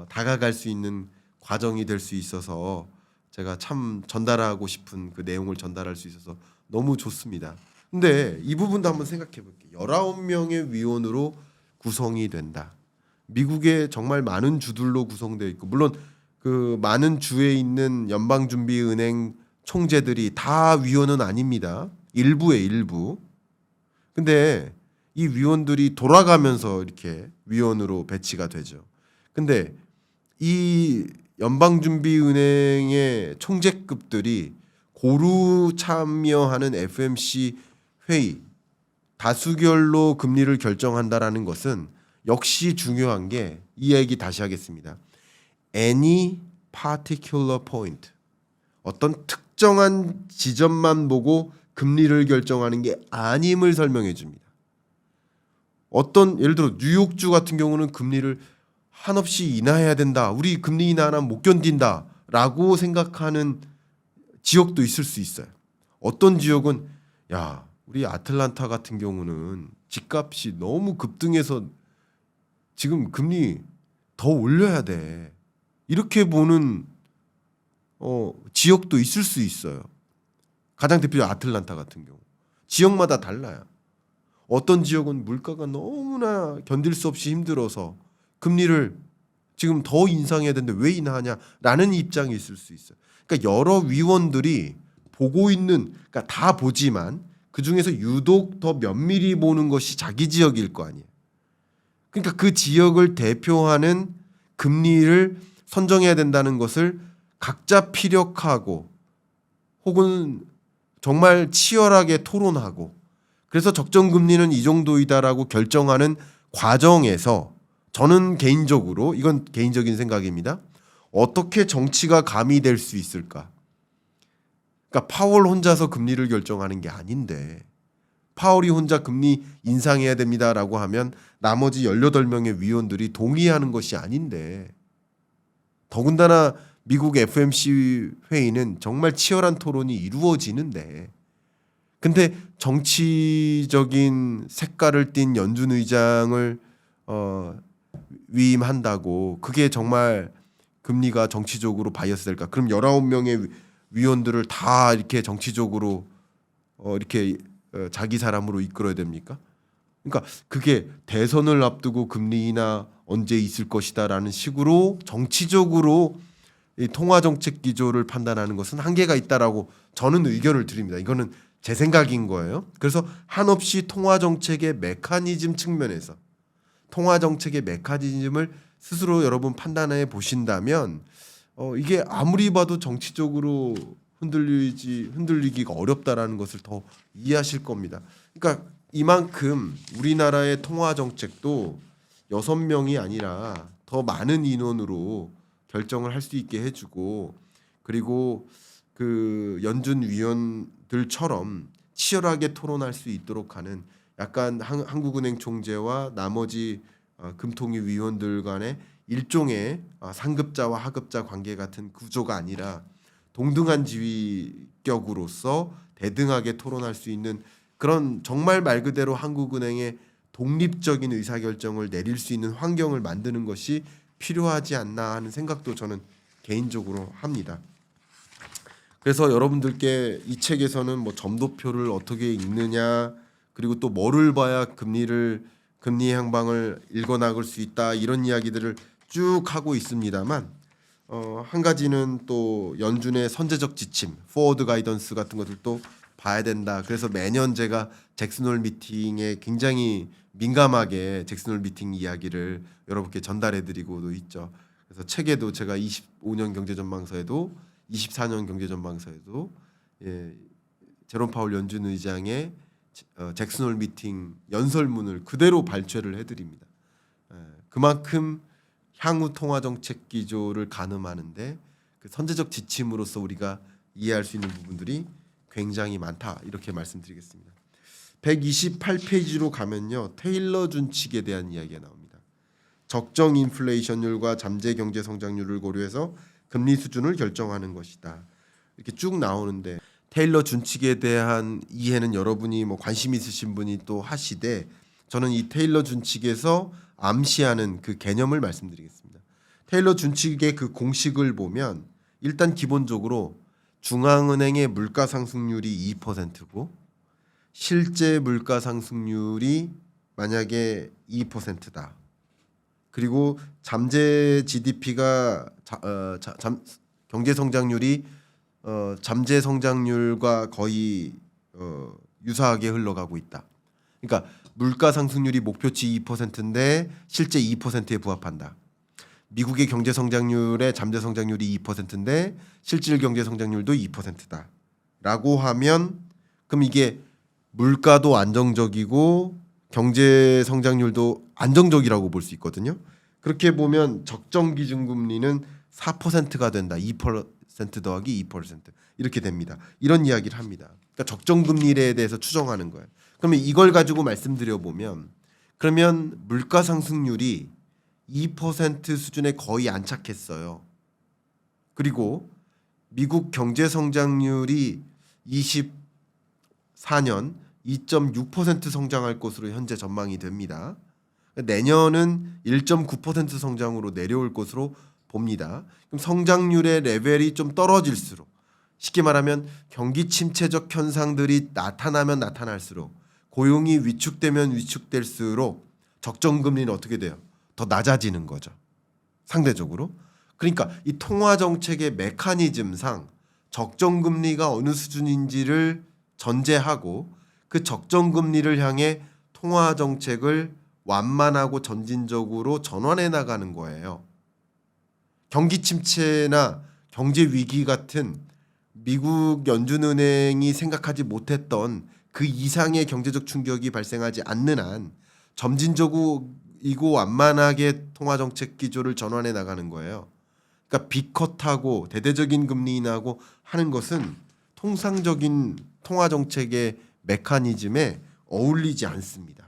다가갈 수 있는 과정이 될 수 있어서 제가 참 전달하고 싶은 그 내용을 전달할 수 있어서 너무 좋습니다. 근데 이 부분도 한번 생각해 볼게요. 19명의 위원으로 구성이 된다. 미국에 정말 많은 주들로 구성되어 있고 물론 그 많은 주에 있는 연방준비은행 총재들이 다 위원은 아닙니다. 일부의 일부. 근데 이 위원들이 돌아가면서 이렇게 위원으로 배치가 되죠. 근데 이 연방준비은행의 총재급들이 고루 참여하는 FOMC 회의 다수결로 금리를 결정한다라는 것은 역시 중요한 게 이 얘기 다시 하겠습니다. Any particular point 어떤 특정한 지점만 보고 금리를 결정하는 게 아님을 설명해 줍니다. 어떤 예를 들어 뉴욕주 같은 경우는 금리를 한없이 인하해야 된다. 우리 금리 인하는 못 견딘다라고 생각하는 지역도 있을 수 있어요. 어떤 지역은 야 우리 아틀란타 같은 경우는 집값이 너무 급등해서 지금 금리 더 올려야 돼. 이렇게 보는 지역도 있을 수 있어요. 가장 대표적 아틀란타 같은 경우. 지역마다 달라요. 어떤 지역은 물가가 너무나 견딜 수 없이 힘들어서 금리를 지금 더 인상해야 되는데 왜 인하하냐라는 입장이 있을 수 있어요. 그러니까 여러 위원들이 보고 있는, 그러니까 다 보지만 그 중에서 유독 더 면밀히 보는 것이 자기 지역일 거 아니에요. 그러니까 그 지역을 대표하는 금리를 선정해야 된다는 것을 각자 피력하고 혹은 정말 치열하게 토론하고 그래서 적정 금리는 이 정도이다라고 결정하는 과정에서 저는 개인적으로, 이건 개인적인 생각입니다. 어떻게 정치가 가미될 수 있을까? 그러니까 파월 혼자서 금리를 결정하는 게 아닌데 파월이 혼자 금리 인상해야 됩니다라고 하면 나머지 18명의 위원들이 동의하는 것이 아닌데, 더군다나 미국 FMC 회의는 정말 치열한 토론이 이루어지는데 근데 정치적인 색깔을 띤 연준 의장을 위임한다고 그게 정말 금리가 정치적으로 바이어스 될까? 그럼 19명의 위원들을 다 이렇게 정치적으로 이렇게 자기 사람으로 이끌어야 됩니까? 그러니까 그게 대선을 앞두고 금리 인하 언제 있을 것이다라는 식으로 정치적으로 이 통화 정책 기조를 판단하는 것은 한계가 있다라고 저는 의견을 드립니다. 이거는 제 생각인 거예요. 그래서 한없이 통화 정책의 메커니즘 측면에서 통화 정책의 메커니즘을 스스로 여러분 판단해 보신다면 이게 아무리 봐도 정치적으로 흔들리기가 어렵다라는 것을 더 이해하실 겁니다. 그러니까 이만큼 우리나라의 통화 정책도 6명이 아니라 더 많은 인원으로 결정을 할 수 있게 해주고 그리고 그 연준 위원들처럼 치열하게 토론할 수 있도록 하는 약간 한국은행 총재와 나머지 금통위 위원들 간의 일종의 상급자와 하급자 관계 같은 구조가 아니라 동등한 지위격으로서 대등하게 토론할 수 있는 그런 정말 말 그대로 한국은행의 독립적인 의사결정을 내릴 수 있는 환경을 만드는 것이 필요하지 않나 하는 생각도 저는 개인적으로 합니다. 그래서 여러분들께 이 책에서는 뭐 점도표를 어떻게 읽느냐 그리고 또 뭐를 봐야 금리 향방을 읽어나갈 수 있다 이런 이야기들을 쭉 하고 있습니다만 한 가지는 또 연준의 선제적 지침, 포워드 가이던스 같은 것들도 봐야 된다. 그래서 매년 제가 잭슨홀 미팅에 굉장히 민감하게 잭슨홀 미팅 이야기를 여러분께 전달해드리고도 있죠. 그래서 책에도 제가 25년 경제전망서에도 24년 경제전망서에도 제롬 파월 연준 의장의 잭슨홀 미팅 연설문을 그대로 발췌를 해드립니다. 그만큼 향후 통화 정책 기조를 가늠하는데 그 선제적 지침으로서 우리가 이해할 수 있는 부분들이 굉장히 많다 이렇게 말씀드리겠습니다. 128페이지로 가면요 테일러 준칙에 대한 이야기가 나옵니다. 적정 인플레이션율과 잠재 경제 성장률을 고려해서 금리 수준을 결정하는 것이다. 이렇게 쭉 나오는데 테일러 준칙에 대한 이해는 여러분이 뭐 관심 있으신 분이 또 하시되 저는 이 테일러 준칙에서 암시하는 그 개념을 말씀드리겠습니다. 테일러 준칙의 그 공식을 보면 일단 기본적으로 중앙은행의 물가 상승률이 2%고 실제 물가 상승률이 만약에 2%다. 그리고 잠재 GDP가 경제 성장률이 잠재 성장률과 거의 유사하게 흘러가고 있다. 그러니까 물가 상승률이 목표치 2%인데 실제 2%에 부합한다. 미국의 경제 성장률의 잠재 성장률이 2%인데 실질 경제 성장률도 2%다. 라고 하면 그럼 이게 물가도 안정적이고 경제 성장률도 안정적이라고 볼 수 있거든요. 그렇게 보면 적정 기준금리는 4%가 된다. 2% 더하기 2% 이렇게 됩니다. 이런 이야기를 합니다. 그러니까 적정 금리에 대해서 추정하는 거예요. 그러면 이걸 가지고 말씀드려 보면 그러면 물가 상승률이 2% 수준에 거의 안착했어요. 그리고 미국 경제 성장률이 24년 2.6% 성장할 것으로 현재 전망이 됩니다. 내년은 1.9% 성장으로 내려올 것으로 봅니다. 그럼 성장률의 레벨이 좀 떨어질수록, 쉽게 말하면 경기 침체적 현상들이 나타나면 나타날수록, 고용이 위축되면 위축될수록 적정 금리는 어떻게 돼요? 더 낮아지는 거죠. 상대적으로. 그러니까 이 통화 정책의 메커니즘상 적정 금리가 어느 수준인지를 전제하고 그 적정 금리를 향해 통화 정책을 완만하고 점진적으로 전환해 나가는 거예요. 경기 침체나 경제 위기 같은 미국 연준은행이 생각하지 못했던 그 이상의 경제적 충격이 발생하지 않는 한 점진적이고 완만하게 통화 정책 기조를 전환해 나가는 거예요. 그러니까 빅컷하고 대대적인 금리 인하고 하는 것은 통상적인 통화 정책의 메커니즘에 어울리지 않습니다.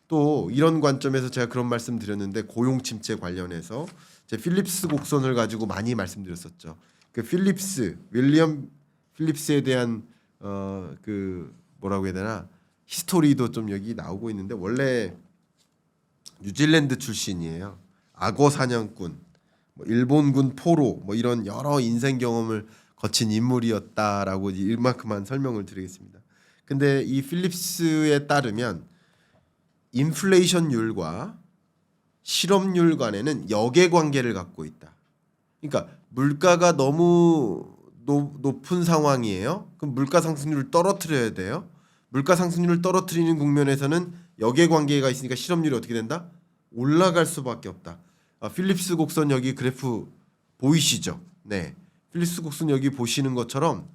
또 이런 관점에서 제가 그런 말씀 드렸는데, 고용 침체 관련해서 제 필립스 곡선을 가지고 많이 말씀드렸었죠. 그 윌리엄 필립스에 대한 그 뭐라고 해야 되나, 히스토리도 좀 여기 나오고 있는데, 원래 뉴질랜드 출신이에요. 악어 사냥꾼, 뭐 일본군 포로, 뭐 이런 여러 인생 경험을 거친 인물이었다라고 이만큼만 설명을 드리겠습니다. 근데 이 필립스에 따르면 인플레이션율과 실업률 간에는 역의 관계를 갖고 있다. 그러니까 물가가 너무 높은 상황이에요. 그럼 물가 상승률을 떨어뜨려야 돼요. 물가 상승률을 떨어뜨리는 국면에서는 역의 관계가 있으니까 실업률이 어떻게 된다? 올라갈 수밖에 없다. 필립스 곡선 여기 그래프 보이시죠? 네. 필립스 곡선 여기 보시는 것처럼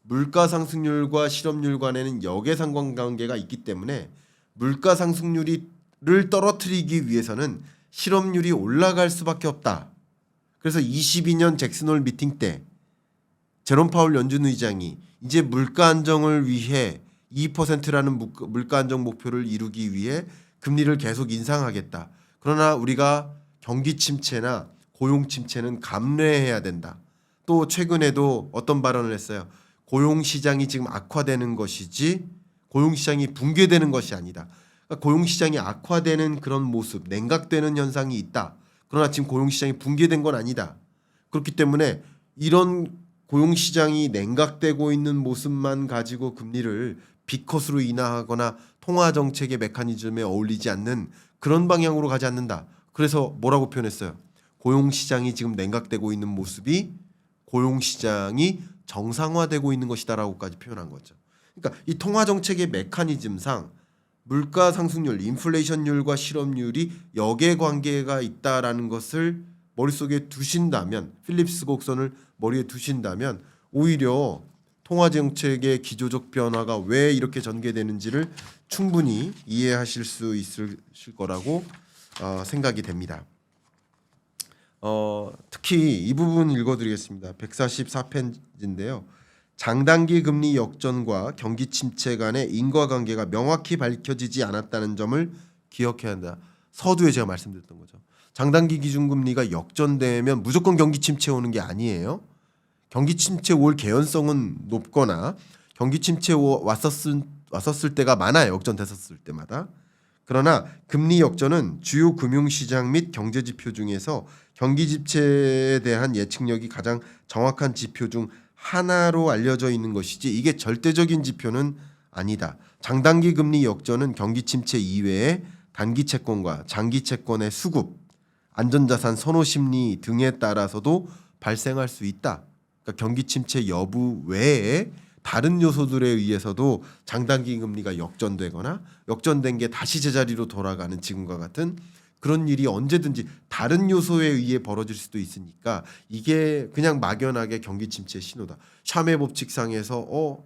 물가 상승률과 실업률 간에는 역의 상관관계가 있기 때문에 물가 상승률을 떨어뜨리기 위해서는 실업률이 올라갈 수밖에 없다. 그래서 22년 잭슨홀 미팅 때 제롬 파월 연준 의장이 이제 물가 안정을 위해 2%라는 물가 안정 목표를 이루기 위해 금리를 계속 인상하겠다. 그러나 우리가 경기 침체나 고용 침체는 감내해야 된다. 또 최근에도 어떤 발언을 했어요. 고용 시장이 지금 악화되는 것이지 고용 시장이 붕괴되는 것이 아니다. 그러니까 고용 시장이 악화되는 그런 모습, 냉각되는 현상이 있다. 그러나 지금 고용 시장이 붕괴된 건 아니다. 그렇기 때문에 이런 고용 시장이 냉각되고 있는 모습만 가지고 금리를 빅컷으로 인하하거나 통화 정책의 메커니즘에 어울리지 않는 그런 방향으로 가지 않는다. 그래서 뭐라고 표현했어요? 고용 시장이 지금 냉각되고 있는 모습이 고용 시장이 정상화되고 있는 것이다라고까지 표현한 거죠. 그러니까 이 통화 정책의 메커니즘상 물가 상승률, 인플레이션율과 실업률이 역의 관계가 있다라는 것을 머릿속에 두신다면, 필립스 곡선을 머리에 두신다면 오히려 통화 정책의 기조적 변화가 왜 이렇게 전개되는지를 충분히 이해하실 수 있을 거라고 생각이 됩니다. 특히 이 부분 읽어드리겠습니다. 144페이지인데요. 장단기 금리 역전과 경기 침체 간의 인과관계가 명확히 밝혀지지 않았다는 점을 기억해야 한다. 서두에 제가 말씀드렸던 거죠. 장단기 기준금리가 역전되면 무조건 경기 침체 오는 게 아니에요. 경기 침체 올 개연성은 높거나 경기 침체 왔었을 때가 많아요. 역전됐었을 때마다. 그러나 금리 역전은 주요 금융시장 및 경제지표 중에서 경기 침체에 대한 예측력이 가장 정확한 지표 중 하나로 알려져 있는 것이지 이게 절대적인 지표는 아니다. 장단기 금리 역전은 경기 침체 이외에 단기 채권과 장기 채권의 수급, 안전자산 선호 심리 등에 따라서도 발생할 수 있다. 그러니까 경기 침체 여부 외에 다른 요소들에 의해서도 장단기 금리가 역전되거나 역전된 게 다시 제자리로 돌아가는 지금과 같은 그런 일이 언제든지 다른 요소에 의해 벌어질 수도 있으니까 이게 그냥 막연하게 경기 침체의 신호다. 샴의 법칙상에서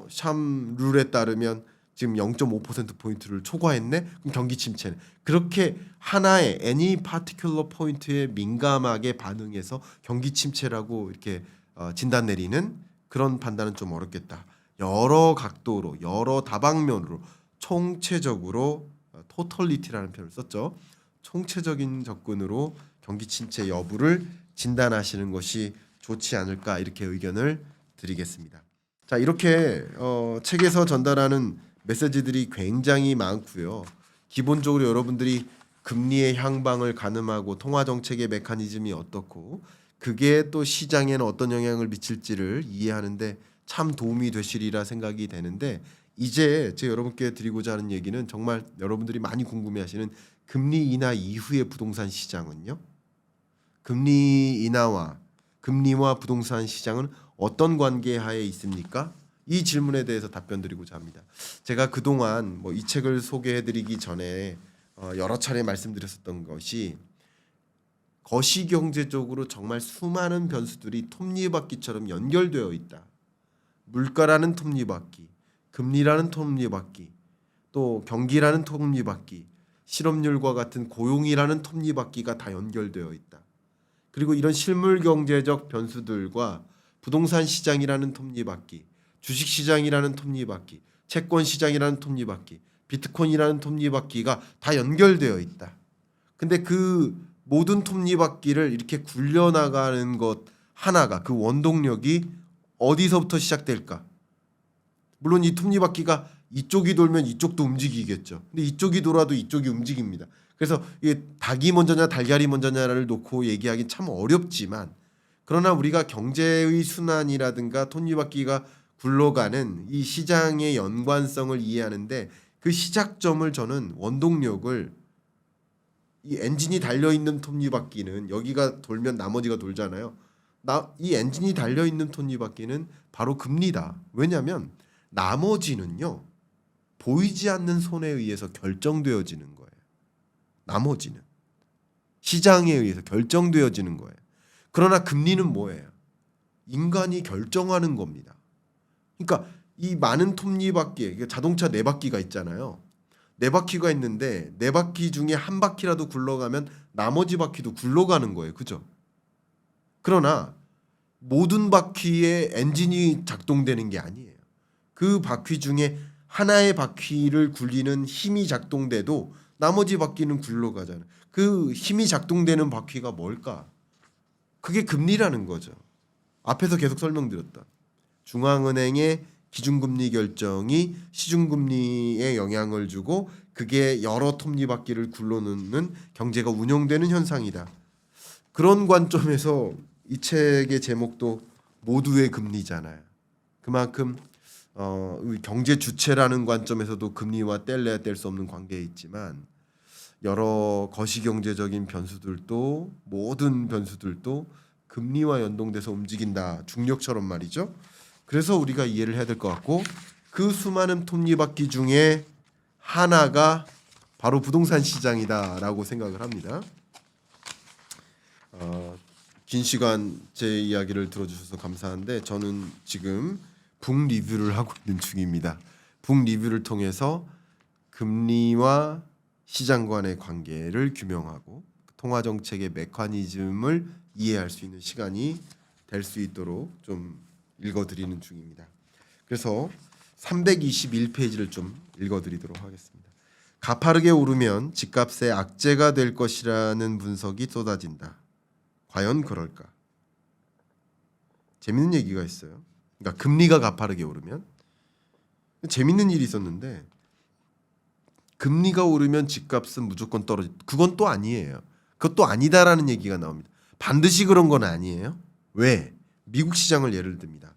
샴 룰에 따르면 지금 0.5% 포인트를 초과했네. 그럼 경기 침체네. 그렇게 하나의 any particular 포인트에 민감하게 반응해서 경기 침체라고 이렇게 진단 내리는 그런 판단은 좀 어렵겠다. 여러 각도로, 여러 다방면으로 총체적으로 토털리티라는 표현을 썼죠. 총체적인 접근으로 경기 침체 여부를 진단하시는 것이 좋지 않을까 이렇게 의견을 드리겠습니다. 자, 이렇게 책에서 전달하는 메시지들이 굉장히 많고요. 기본적으로 여러분들이 금리의 향방을 가늠하고 통화 정책의 메커니즘이 어떻고 그게 또 시장에는 어떤 영향을 미칠지를 이해하는데 참 도움이 되시리라 생각이 되는데, 이제 제가 여러분께 드리고자 하는 얘기는 정말 여러분들이 많이 궁금해하시는 금리 인하 이후의 부동산 시장은요. 금리 인하와 금리와 부동산 시장은 어떤 관계 하에 있습니까? 이 질문에 대해서 답변 드리고자 합니다. 제가 그동안 이 책을 소개해드리기 전에 여러 차례 말씀드렸었던 것이, 거시경제적으로 정말 수많은 변수들이 톱니바퀴처럼 연결되어 있다. 물가라는 톱니바퀴, 금리라는 톱니바퀴, 또 경기라는 톱니바퀴, 실업률과 같은 고용이라는 톱니바퀴가 다 연결되어 있다. 그리고 이런 실물 경제적 변수들과 부동산 시장이라는 톱니바퀴, 주식 시장이라는 톱니바퀴, 채권 시장이라는 톱니바퀴, 비트코인이라는 톱니바퀴가 다 연결되어 있다. 근데 그 모든 톱니바퀴를 이렇게 굴려나가는 것 하나가, 그 원동력이 어디서부터 시작될까? 물론 이 톱니바퀴가 이쪽이 돌면 이쪽도 움직이겠죠. 근데 이쪽이 돌아도 이쪽이 움직입니다. 그래서 이게 닭이 먼저냐 달걀이 먼저냐를 놓고 얘기하기 참 어렵지만, 그러나 우리가 경제의 순환이라든가 톱니바퀴가 굴러가는 이 시장의 연관성을 이해하는데, 그 시작점을, 저는 원동력을, 이 엔진이 달려있는 톱니바퀴는 여기가 돌면 나머지가 돌잖아요. 이 엔진이 달려있는 톱니바퀴는 바로 금리다. 왜냐하면 나머지는요, 보이지 않는 손에 의해서 결정되어지는 거예요. 나머지는 시장에 의해서 결정되어지는 거예요. 그러나 금리는 뭐예요? 인간이 결정하는 겁니다. 그러니까 이 많은 톱니바퀴, 자동차 4바퀴가 있잖아요. 4바퀴가 있는데 4바퀴 중에 한 바퀴라도 굴러가면 나머지 바퀴도 굴러가는 거예요. 그죠? 그러나 모든 바퀴에 엔진이 작동되는 게 아니에요. 그 바퀴 중에 하나의 바퀴를 굴리는 힘이 작동돼도 나머지 바퀴는 굴러가잖아요. 그 힘이 작동되는 바퀴가 뭘까? 그게 금리라는 거죠. 앞에서 계속 설명드렸다. 중앙은행의 기준금리 결정이 시중금리에 영향을 주고 그게 여러 톱니바퀴를 굴러놓는 경제가 운영되는 현상이다. 그런 관점에서 이 책의 제목도 모두의 금리잖아요. 그만큼 경제 주체라는 관점에서도 금리와 뗄래야 뗄 수 없는 관계에 있지만, 여러 거시경제적인 변수들도, 모든 변수들도 금리와 연동돼서 움직인다. 중력처럼 말이죠. 그래서 우리가 이해를 해야 될 것 같고, 그 수많은 톱니바퀴 중에 하나가 바로 부동산 시장이다라고 생각을 합니다. 긴 시간 제 이야기를 들어주셔서 감사한데, 저는 지금 북 리뷰를 하고 있는 중입니다. 북 리뷰를 통해서 금리와 시장 간의 관계를 규명하고 통화 정책의 메커니즘을 이해할 수 있는 시간이 될 수 있도록 좀 읽어드리는 중입니다. 그래서 321페이지를 좀 읽어드리도록 하겠습니다. 가파르게 오르면 집값의 악재가 될 것이라는 분석이 쏟아진다. 과연 그럴까? 재밌는 얘기가 있어요. 그러니까 금리가 가파르게 오르면, 재밌는 일이 있었는데, 금리가 오르면 집값은 무조건 떨어지. 그건 또 아니에요. 그것도 아니다라는 얘기가 나옵니다. 반드시 그런 건 아니에요. 왜? 미국 시장을 예를 듭니다.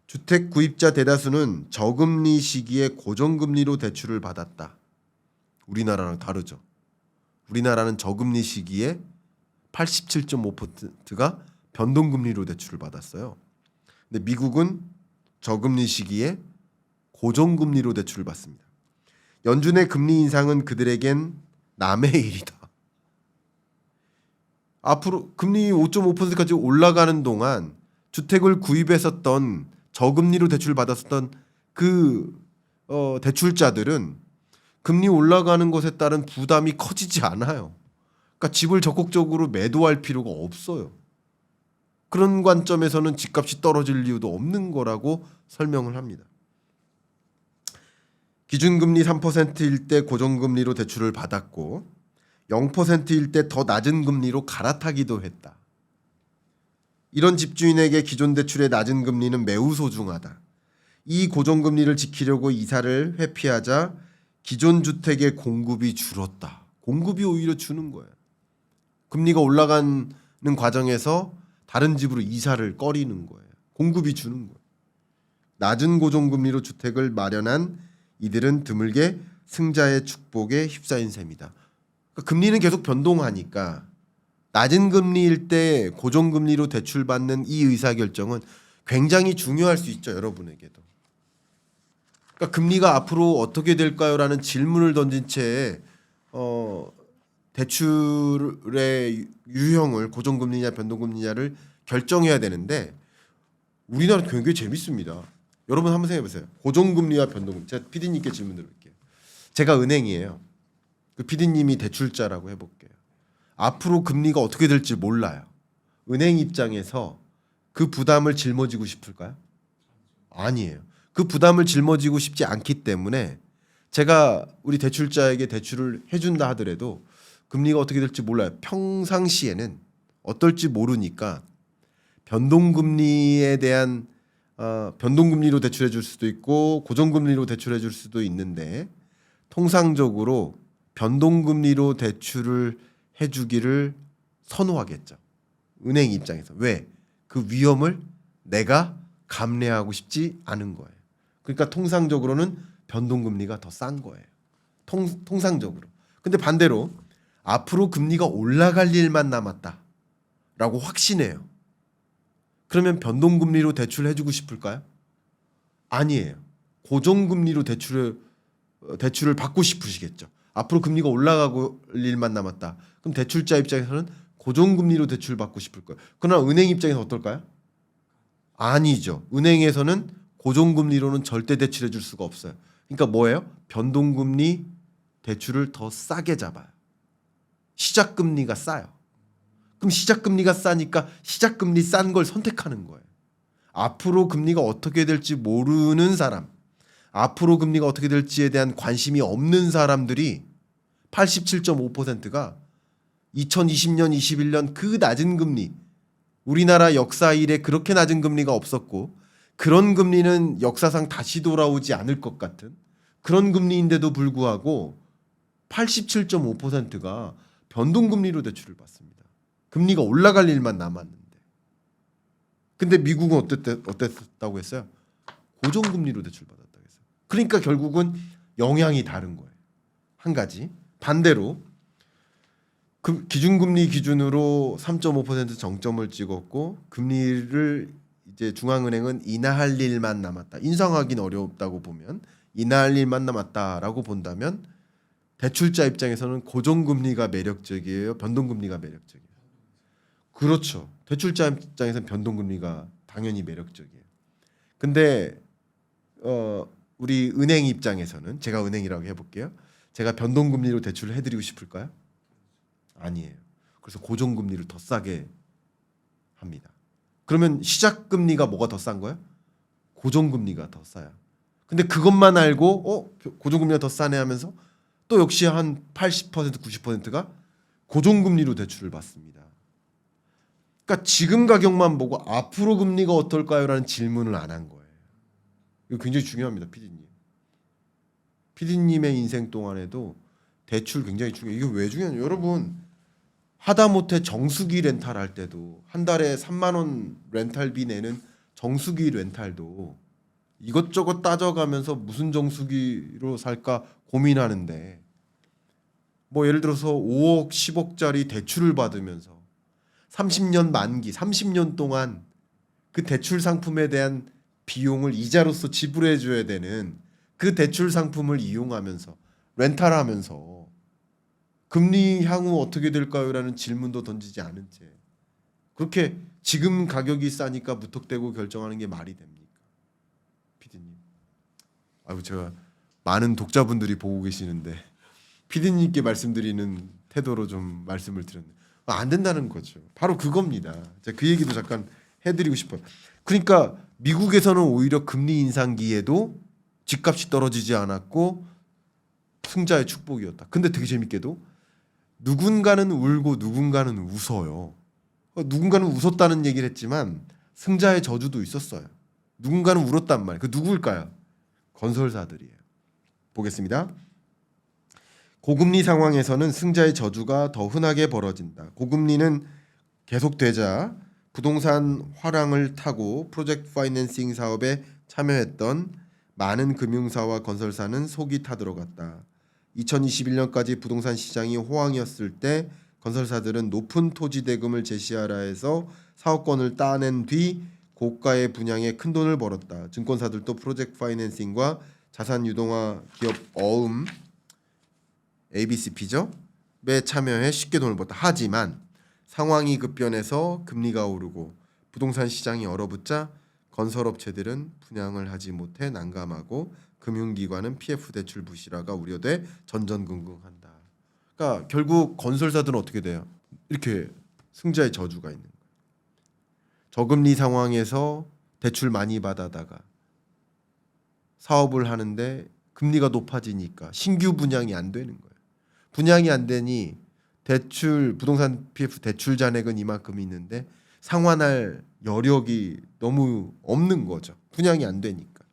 주택 구입자 대다수는 저금리 시기에 고정금리로 대출을 받았다. 우리나라랑 다르죠. 우리나라는 저금리 시기에 87.5%가 변동금리로 대출을 받았어요. 근데 미국은 저금리 시기에 고정금리로 대출을 받습니다. 연준의 금리 인상은 그들에겐 남의 일이다. 앞으로 금리 5.5%까지 올라가는 동안 주택을 구입했었던, 저금리로 대출 받았었던 그 대출자들은 금리 올라가는 것에 따른 부담이 커지지 않아요. 그러니까 집을 적극적으로 매도할 필요가 없어요. 그런 관점에서는 집값이 떨어질 이유도 없는 거라고 설명을 합니다. 기준금리 3%일 때 고정금리로 대출을 받았고 0%일 때 더 낮은 금리로 갈아타기도 했다. 이런 집주인에게 기존 대출의 낮은 금리는 매우 소중하다. 이 고정금리를 지키려고 이사를 회피하자 기존 주택의 공급이 줄었다. 공급이 오히려 주는 거예요. 금리가 올라가는 과정에서 다른 집으로 이사를 꺼리는 거예요. 공급이 주는 거예요. 낮은 고정금리로 주택을 마련한 이들은 드물게 승자의 축복에 휩싸인 셈이다. 그러니까 금리는 계속 변동하니까 낮은 금리일 때 고정금리로 대출받는 이 의사결정은 굉장히 중요할 수 있죠. 여러분에게도. 그러니까 금리가 앞으로 어떻게 될까요?라는 질문을 던진 채 대출의 유형을 고정금리냐 변동금리냐를 결정해야 되는데 우리나라 굉장히 재밌습니다. 여러분 한번 생각해 보세요. 고정금리와 변동금리. 제가 PD님께 질문 드릴게요. 제가 은행이에요. 그 PD님이 대출자라고 해볼게요. 앞으로 금리가 어떻게 될지 몰라요. 은행 입장에서 그 부담을 짊어지고 싶을까요? 아니에요. 그 부담을 짊어지고 싶지 않기 때문에 제가 우리 대출자에게 대출을 해준다 하더라도 금리가 어떻게 될지 몰라요. 평상시에는 어떨지 모르니까 변동금리에 대한 변동금리로 대출해 줄 수도 있고 고정금리로 대출해 줄 수도 있는데 통상적으로 변동금리로 대출을 해주기를 선호하겠죠. 은행 입장에서. 왜? 그 위험을 내가 감내하고 싶지 않은 거예요. 그러니까 통상적으로는 변동금리가 더 싼 거예요. 통상적으로. 근데 반대로 앞으로 금리가 올라갈 일만 남았다라고 확신해요. 그러면 변동금리로 대출을 해주고 싶을까요? 아니에요. 고정금리로 대출을 받고 싶으시겠죠. 앞으로 금리가 올라가고 일만 남았다. 그럼 대출자 입장에서는 고정금리로 대출 받고 싶을 거예요. 그러나 은행 입장에서 어떨까요? 아니죠. 은행에서는 고정금리로는 절대 대출해 줄 수가 없어요. 그러니까 뭐예요? 변동금리 대출을 더 싸게 잡아요. 시작금리가 싸요. 그럼 시작금리가 싸니까 시작금리 싼 걸 선택하는 거예요. 앞으로 금리가 어떻게 될지 모르는 사람, 앞으로 금리가 어떻게 될지에 대한 관심이 없는 사람들이 87.5%가 2020년, 21년 그 낮은 금리, 우리나라 역사 이래 그렇게 낮은 금리가 없었고 그런 금리는 역사상 다시 돌아오지 않을 것 같은 그런 금리인데도 불구하고 87.5%가 변동금리로 대출을 받습니다. 금리가 올라갈 일만 남았는데. 근데 미국은 어땠다고 했어요? 고정금리로 대출받았다고 했어요. 그러니까 결국은 영향이 다른 거예요. 한 가지. 반대로 기준금리 기준으로 3.5% 정점을 찍었고 금리를 이제 중앙은행은 인하할 일만 남았다. 인상하기는 어렵다고 보면 인하할 일만 남았다라고 본다면 대출자 입장에서는 고정금리가 매력적이에요. 변동금리가 매력적이에요. 그렇죠. 대출자 입장에서는 변동금리가 당연히 매력적이에요. 근데 우리 은행 입장에서는 제가 은행이라고 해볼게요. 제가 변동금리로 대출을 해드리고 싶을까요? 아니에요. 그래서 고정금리를 더 싸게 합니다. 그러면 시작금리가 뭐가 더 싼 거예요? 고정금리가 더 싸요. 근데 그것만 알고 고정금리가 더 싸네 하면서 또 역시 한 80% 90%가 고정금리로 대출을 받습니다. 그러니까 지금 가격만 보고 앞으로 금리가 어떨까요? 라는 질문을 안 한 거예요. 이거 굉장히 중요합니다. PD님. PD님의 인생 동안에도 대출 굉장히 중요해요. 이게 왜 중요하냐. 여러분 하다못해 정수기 렌탈 할 때도 한 달에 3만 원 렌탈비 내는 정수기 렌탈도 이것저것 따져가면서 무슨 정수기로 살까 고민하는데 뭐 예를 들어서 5억 10억짜리 대출을 받으면서 30년 만기 30년 동안 그 대출 상품에 대한 비용을 이자로서 지불해 줘야 되는 그 대출 상품을 이용하면서 렌탈하면서 금리 향후 어떻게 될까요? 라는 질문도 던지지 않은 채 그렇게 지금 가격이 싸니까 무턱대고 결정하는 게 말이 됩니까? 피디님. 아이고 제가 많은 독자분들이 보고 계시는데 피디님께 말씀드리는 태도로 좀 말씀을 드렸는데 안 된다는 거죠. 바로 그겁니다. 제가 그 얘기도 잠깐 해드리고 싶어요. 그러니까 미국에서는 오히려 금리 인상기에도 집값이 떨어지지 않았고 승자의 축복이었다. 근데 되게 재밌게도 누군가는 울고 누군가는 웃어요. 누군가는 웃었다는 얘기를 했지만 승자의 저주도 있었어요. 누군가는 울었단 말이에요. 그 누구일까요? 건설사들이에요. 보겠습니다. 고금리 상황에서는 승자의 저주가 더 흔하게 벌어진다. 고금리는 계속되자 부동산 화랑을 타고 프로젝트 파이낸싱 사업에 참여했던 많은 금융사와 건설사는 속이 타들어갔다. 2021년까지 부동산 시장이 호황이었을 때 건설사들은 높은 토지 대금을 제시하라 해서 사업권을 따낸 뒤 고가의 분양에 큰 돈을 벌었다. 증권사들도 프로젝트 파이낸싱과 자산 유동화 기업 어음 ABCP죠? 에 참여해 쉽게 돈을 벌었다. 하지만 상황이 급변해서 금리가 오르고 부동산 시장이 얼어붙자 건설업체들은 분양을 하지 못해 난감하고 금융기관은 PF 대출 부실화가 우려돼 전전긍긍한다. 그러니까 결국 건설사들은 어떻게 돼요? 이렇게 승자의 저주가 있는 거예요. 저금리 상황에서 대출 많이 받아다가 사업을 하는데 금리가 높아지니까 신규 분양이 안 되는 거예요. 분양이 안 되니 대출 부동산 PF 대출 잔액은 이만큼 있는데 상환할 여력이 너무 없는 거죠. 분양이 안 되니까.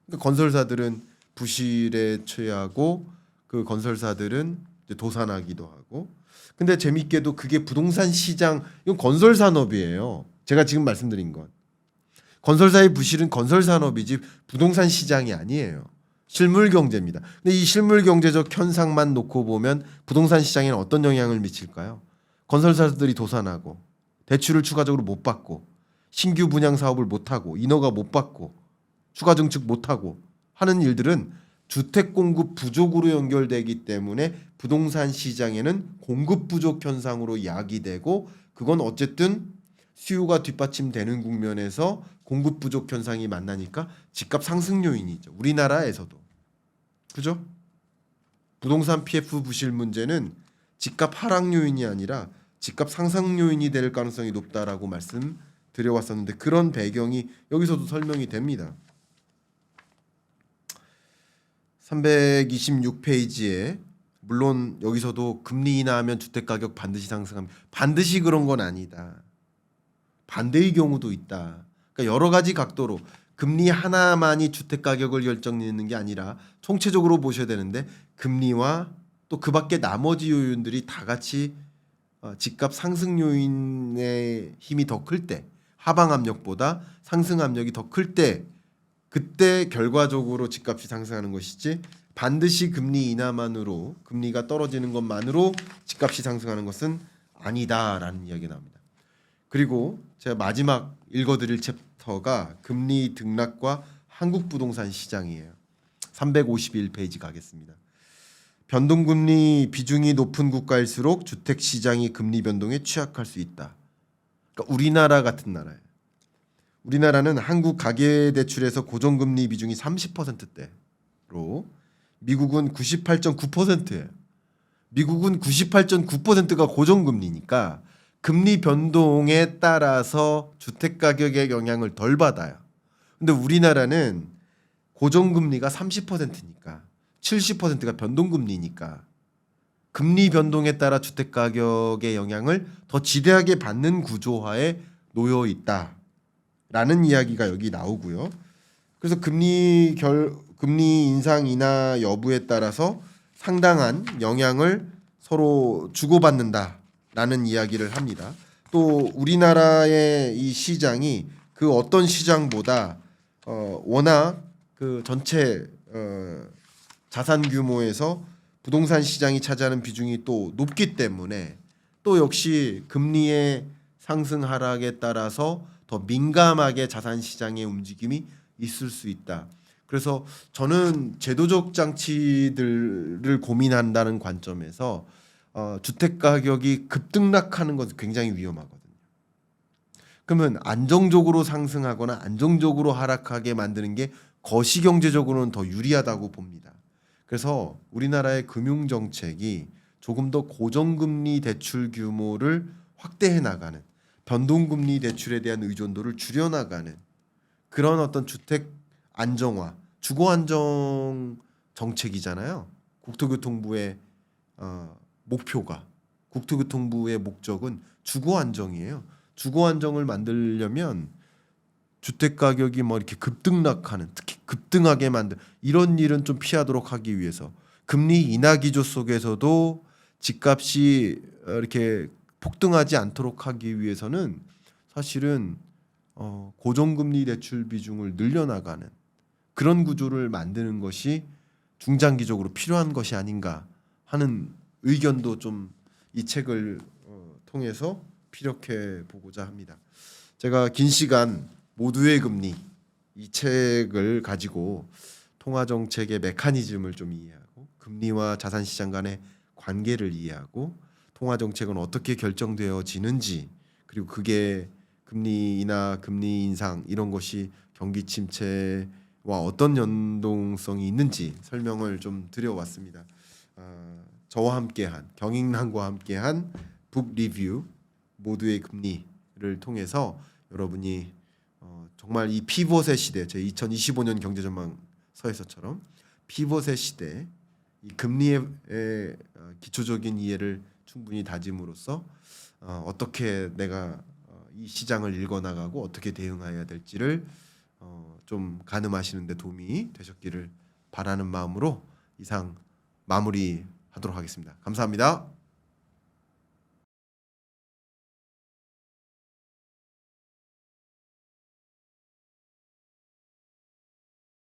그러니까 건설사들은 부실에 처하고 그 건설사들은 이제 도산하기도 하고. 근데 재밌게도 그게 부동산 시장 이건 건설 산업이에요. 제가 지금 말씀드린 건 건설사의 부실은 건설 산업이지 부동산 시장이 아니에요. 실물 경제입니다. 근데 이 실물 경제적 현상만 놓고 보면 부동산 시장에는 어떤 영향을 미칠까요? 건설사들이 도산하고 대출을 추가적으로 못 받고 신규 분양 사업을 못 하고 인허가 못 받고 추가 증축 못 하고 하는 일들은 주택 공급 부족으로 연결되기 때문에 부동산 시장에는 공급 부족 현상으로 야기되고 그건 어쨌든 수요가 뒷받침되는 국면에서 공급 부족 현상이 만나니까 집값 상승 요인이죠. 우리나라에서도. 그죠? 부동산 PF 부실 문제는 집값 하락 요인이 아니라 집값 상승 요인이 될 가능성이 높다라고 말씀드려왔었는데 그런 배경이 여기서도 설명이 됩니다. 326페이지에 물론 여기서도 금리 인하하면 주택가격 반드시 상승합니다. 반드시 그런 건 아니다. 반대의 경우도 있다. 그러니까 여러 가지 각도로 금리 하나만이 주택 가격을 결정짓는 게 아니라 총체적으로 보셔야 되는데 금리와 또 그 밖에 나머지 요인들이 다 같이 집값 상승 요인의 힘이 더 클 때 하방 압력보다 상승 압력이 더 클 때 그때 결과적으로 집값이 상승하는 것이지 반드시 금리 인하만으로 금리가 떨어지는 것만으로 집값이 상승하는 것은 아니다라는 이야기가 나옵니다. 그리고 제가 마지막 읽어드릴 챕터가 금리 등락과 한국 부동산 시장이에요. 351페이지 가겠습니다. 변동금리 비중이 높은 국가일수록 주택시장이 금리 변동에 취약할 수 있다. 그러니까 우리나라 같은 나라예요. 우리나라는 한국 가계대출에서 고정금리 비중이 30%대로 미국은 98.9%예요. 미국은 98.9%가 고정금리니까 금리 변동에 따라서 주택 가격의 영향을 덜 받아요. 근데 우리나라는 고정금리가 30%니까 70%가 변동금리니까 금리 변동에 따라 주택 가격의 영향을 더 지대하게 받는 구조화에 놓여 있다라는 이야기가 여기 나오고요. 그래서 금리 인상 인하 여부에 따라서 상당한 영향을 서로 주고받는다라는 이야기를 합니다. 또 우리나라의 이 시장이 그 어떤 시장보다 워낙 그 전체 자산 규모에서 부동산 시장이 차지하는 비중이 또 높기 때문에 또 역시 금리의 상승 하락에 따라서 더 민감하게 자산 시장의 움직임이 있을 수 있다. 그래서 저는 제도적 장치들을 고민한다는 관점에서 주택 가격이 급등락하는 것은 굉장히 위험하거든요. 그러면 안정적으로 상승하거나 안정적으로 하락하게 만드는 게 거시경제적으로는 더 유리하다고 봅니다. 그래서 우리나라의 금융 정책이 조금 더 고정금리 대출 규모를 확대해 나가는 변동금리 대출에 대한 의존도를 줄여나가는 그런 어떤 주택 안정화, 주거 안정 정책이잖아요. 국토교통부의 목표가 국토교통부의 목적은 주거 안정이에요. 주거 안정을 만들려면 주택 가격이 뭐 이렇게 급등락하는, 특히 급등하게 만든 이런 일은 좀 피하도록 하기 위해서 금리 인하 기조 속에서도 집값이 이렇게 폭등하지 않도록 하기 위해서는 사실은 고정금리 대출 비중을 늘려나가는 그런 구조를 만드는 것이 중장기적으로 필요한 것이 아닌가 하는 의견도 좀 이 책을 통해서 피력해 보고자 합니다. 제가 긴 시간 모두의 금리 이 책을 가지고 통화 정책의 메커니즘을 좀 이해하고 금리와 자산 시장 간의 관계를 이해하고 통화 정책은 어떻게 결정되어지는지 그리고 그게 금리 인하, 금리 인상 이런 것이 경기 침체와 어떤 연동성이 있는지 설명을 좀 드려왔습니다. 저와 함께한 경인남과 함께한 북 리뷰 모두의 금리를 통해서 여러분이 정말 이 피벗의 시대, 제 2025년 경제전망서에서처럼 피벗의 시대, 이 금리의 기초적인 이해를 충분히 다짐으로써 어떻게 내가 이 시장을 읽어나가고 어떻게 대응해야 될지를 좀 가늠하시는 데 도움이 되셨기를 바라는 마음으로 이상 마무리하도록 하겠습니다. 감사합니다.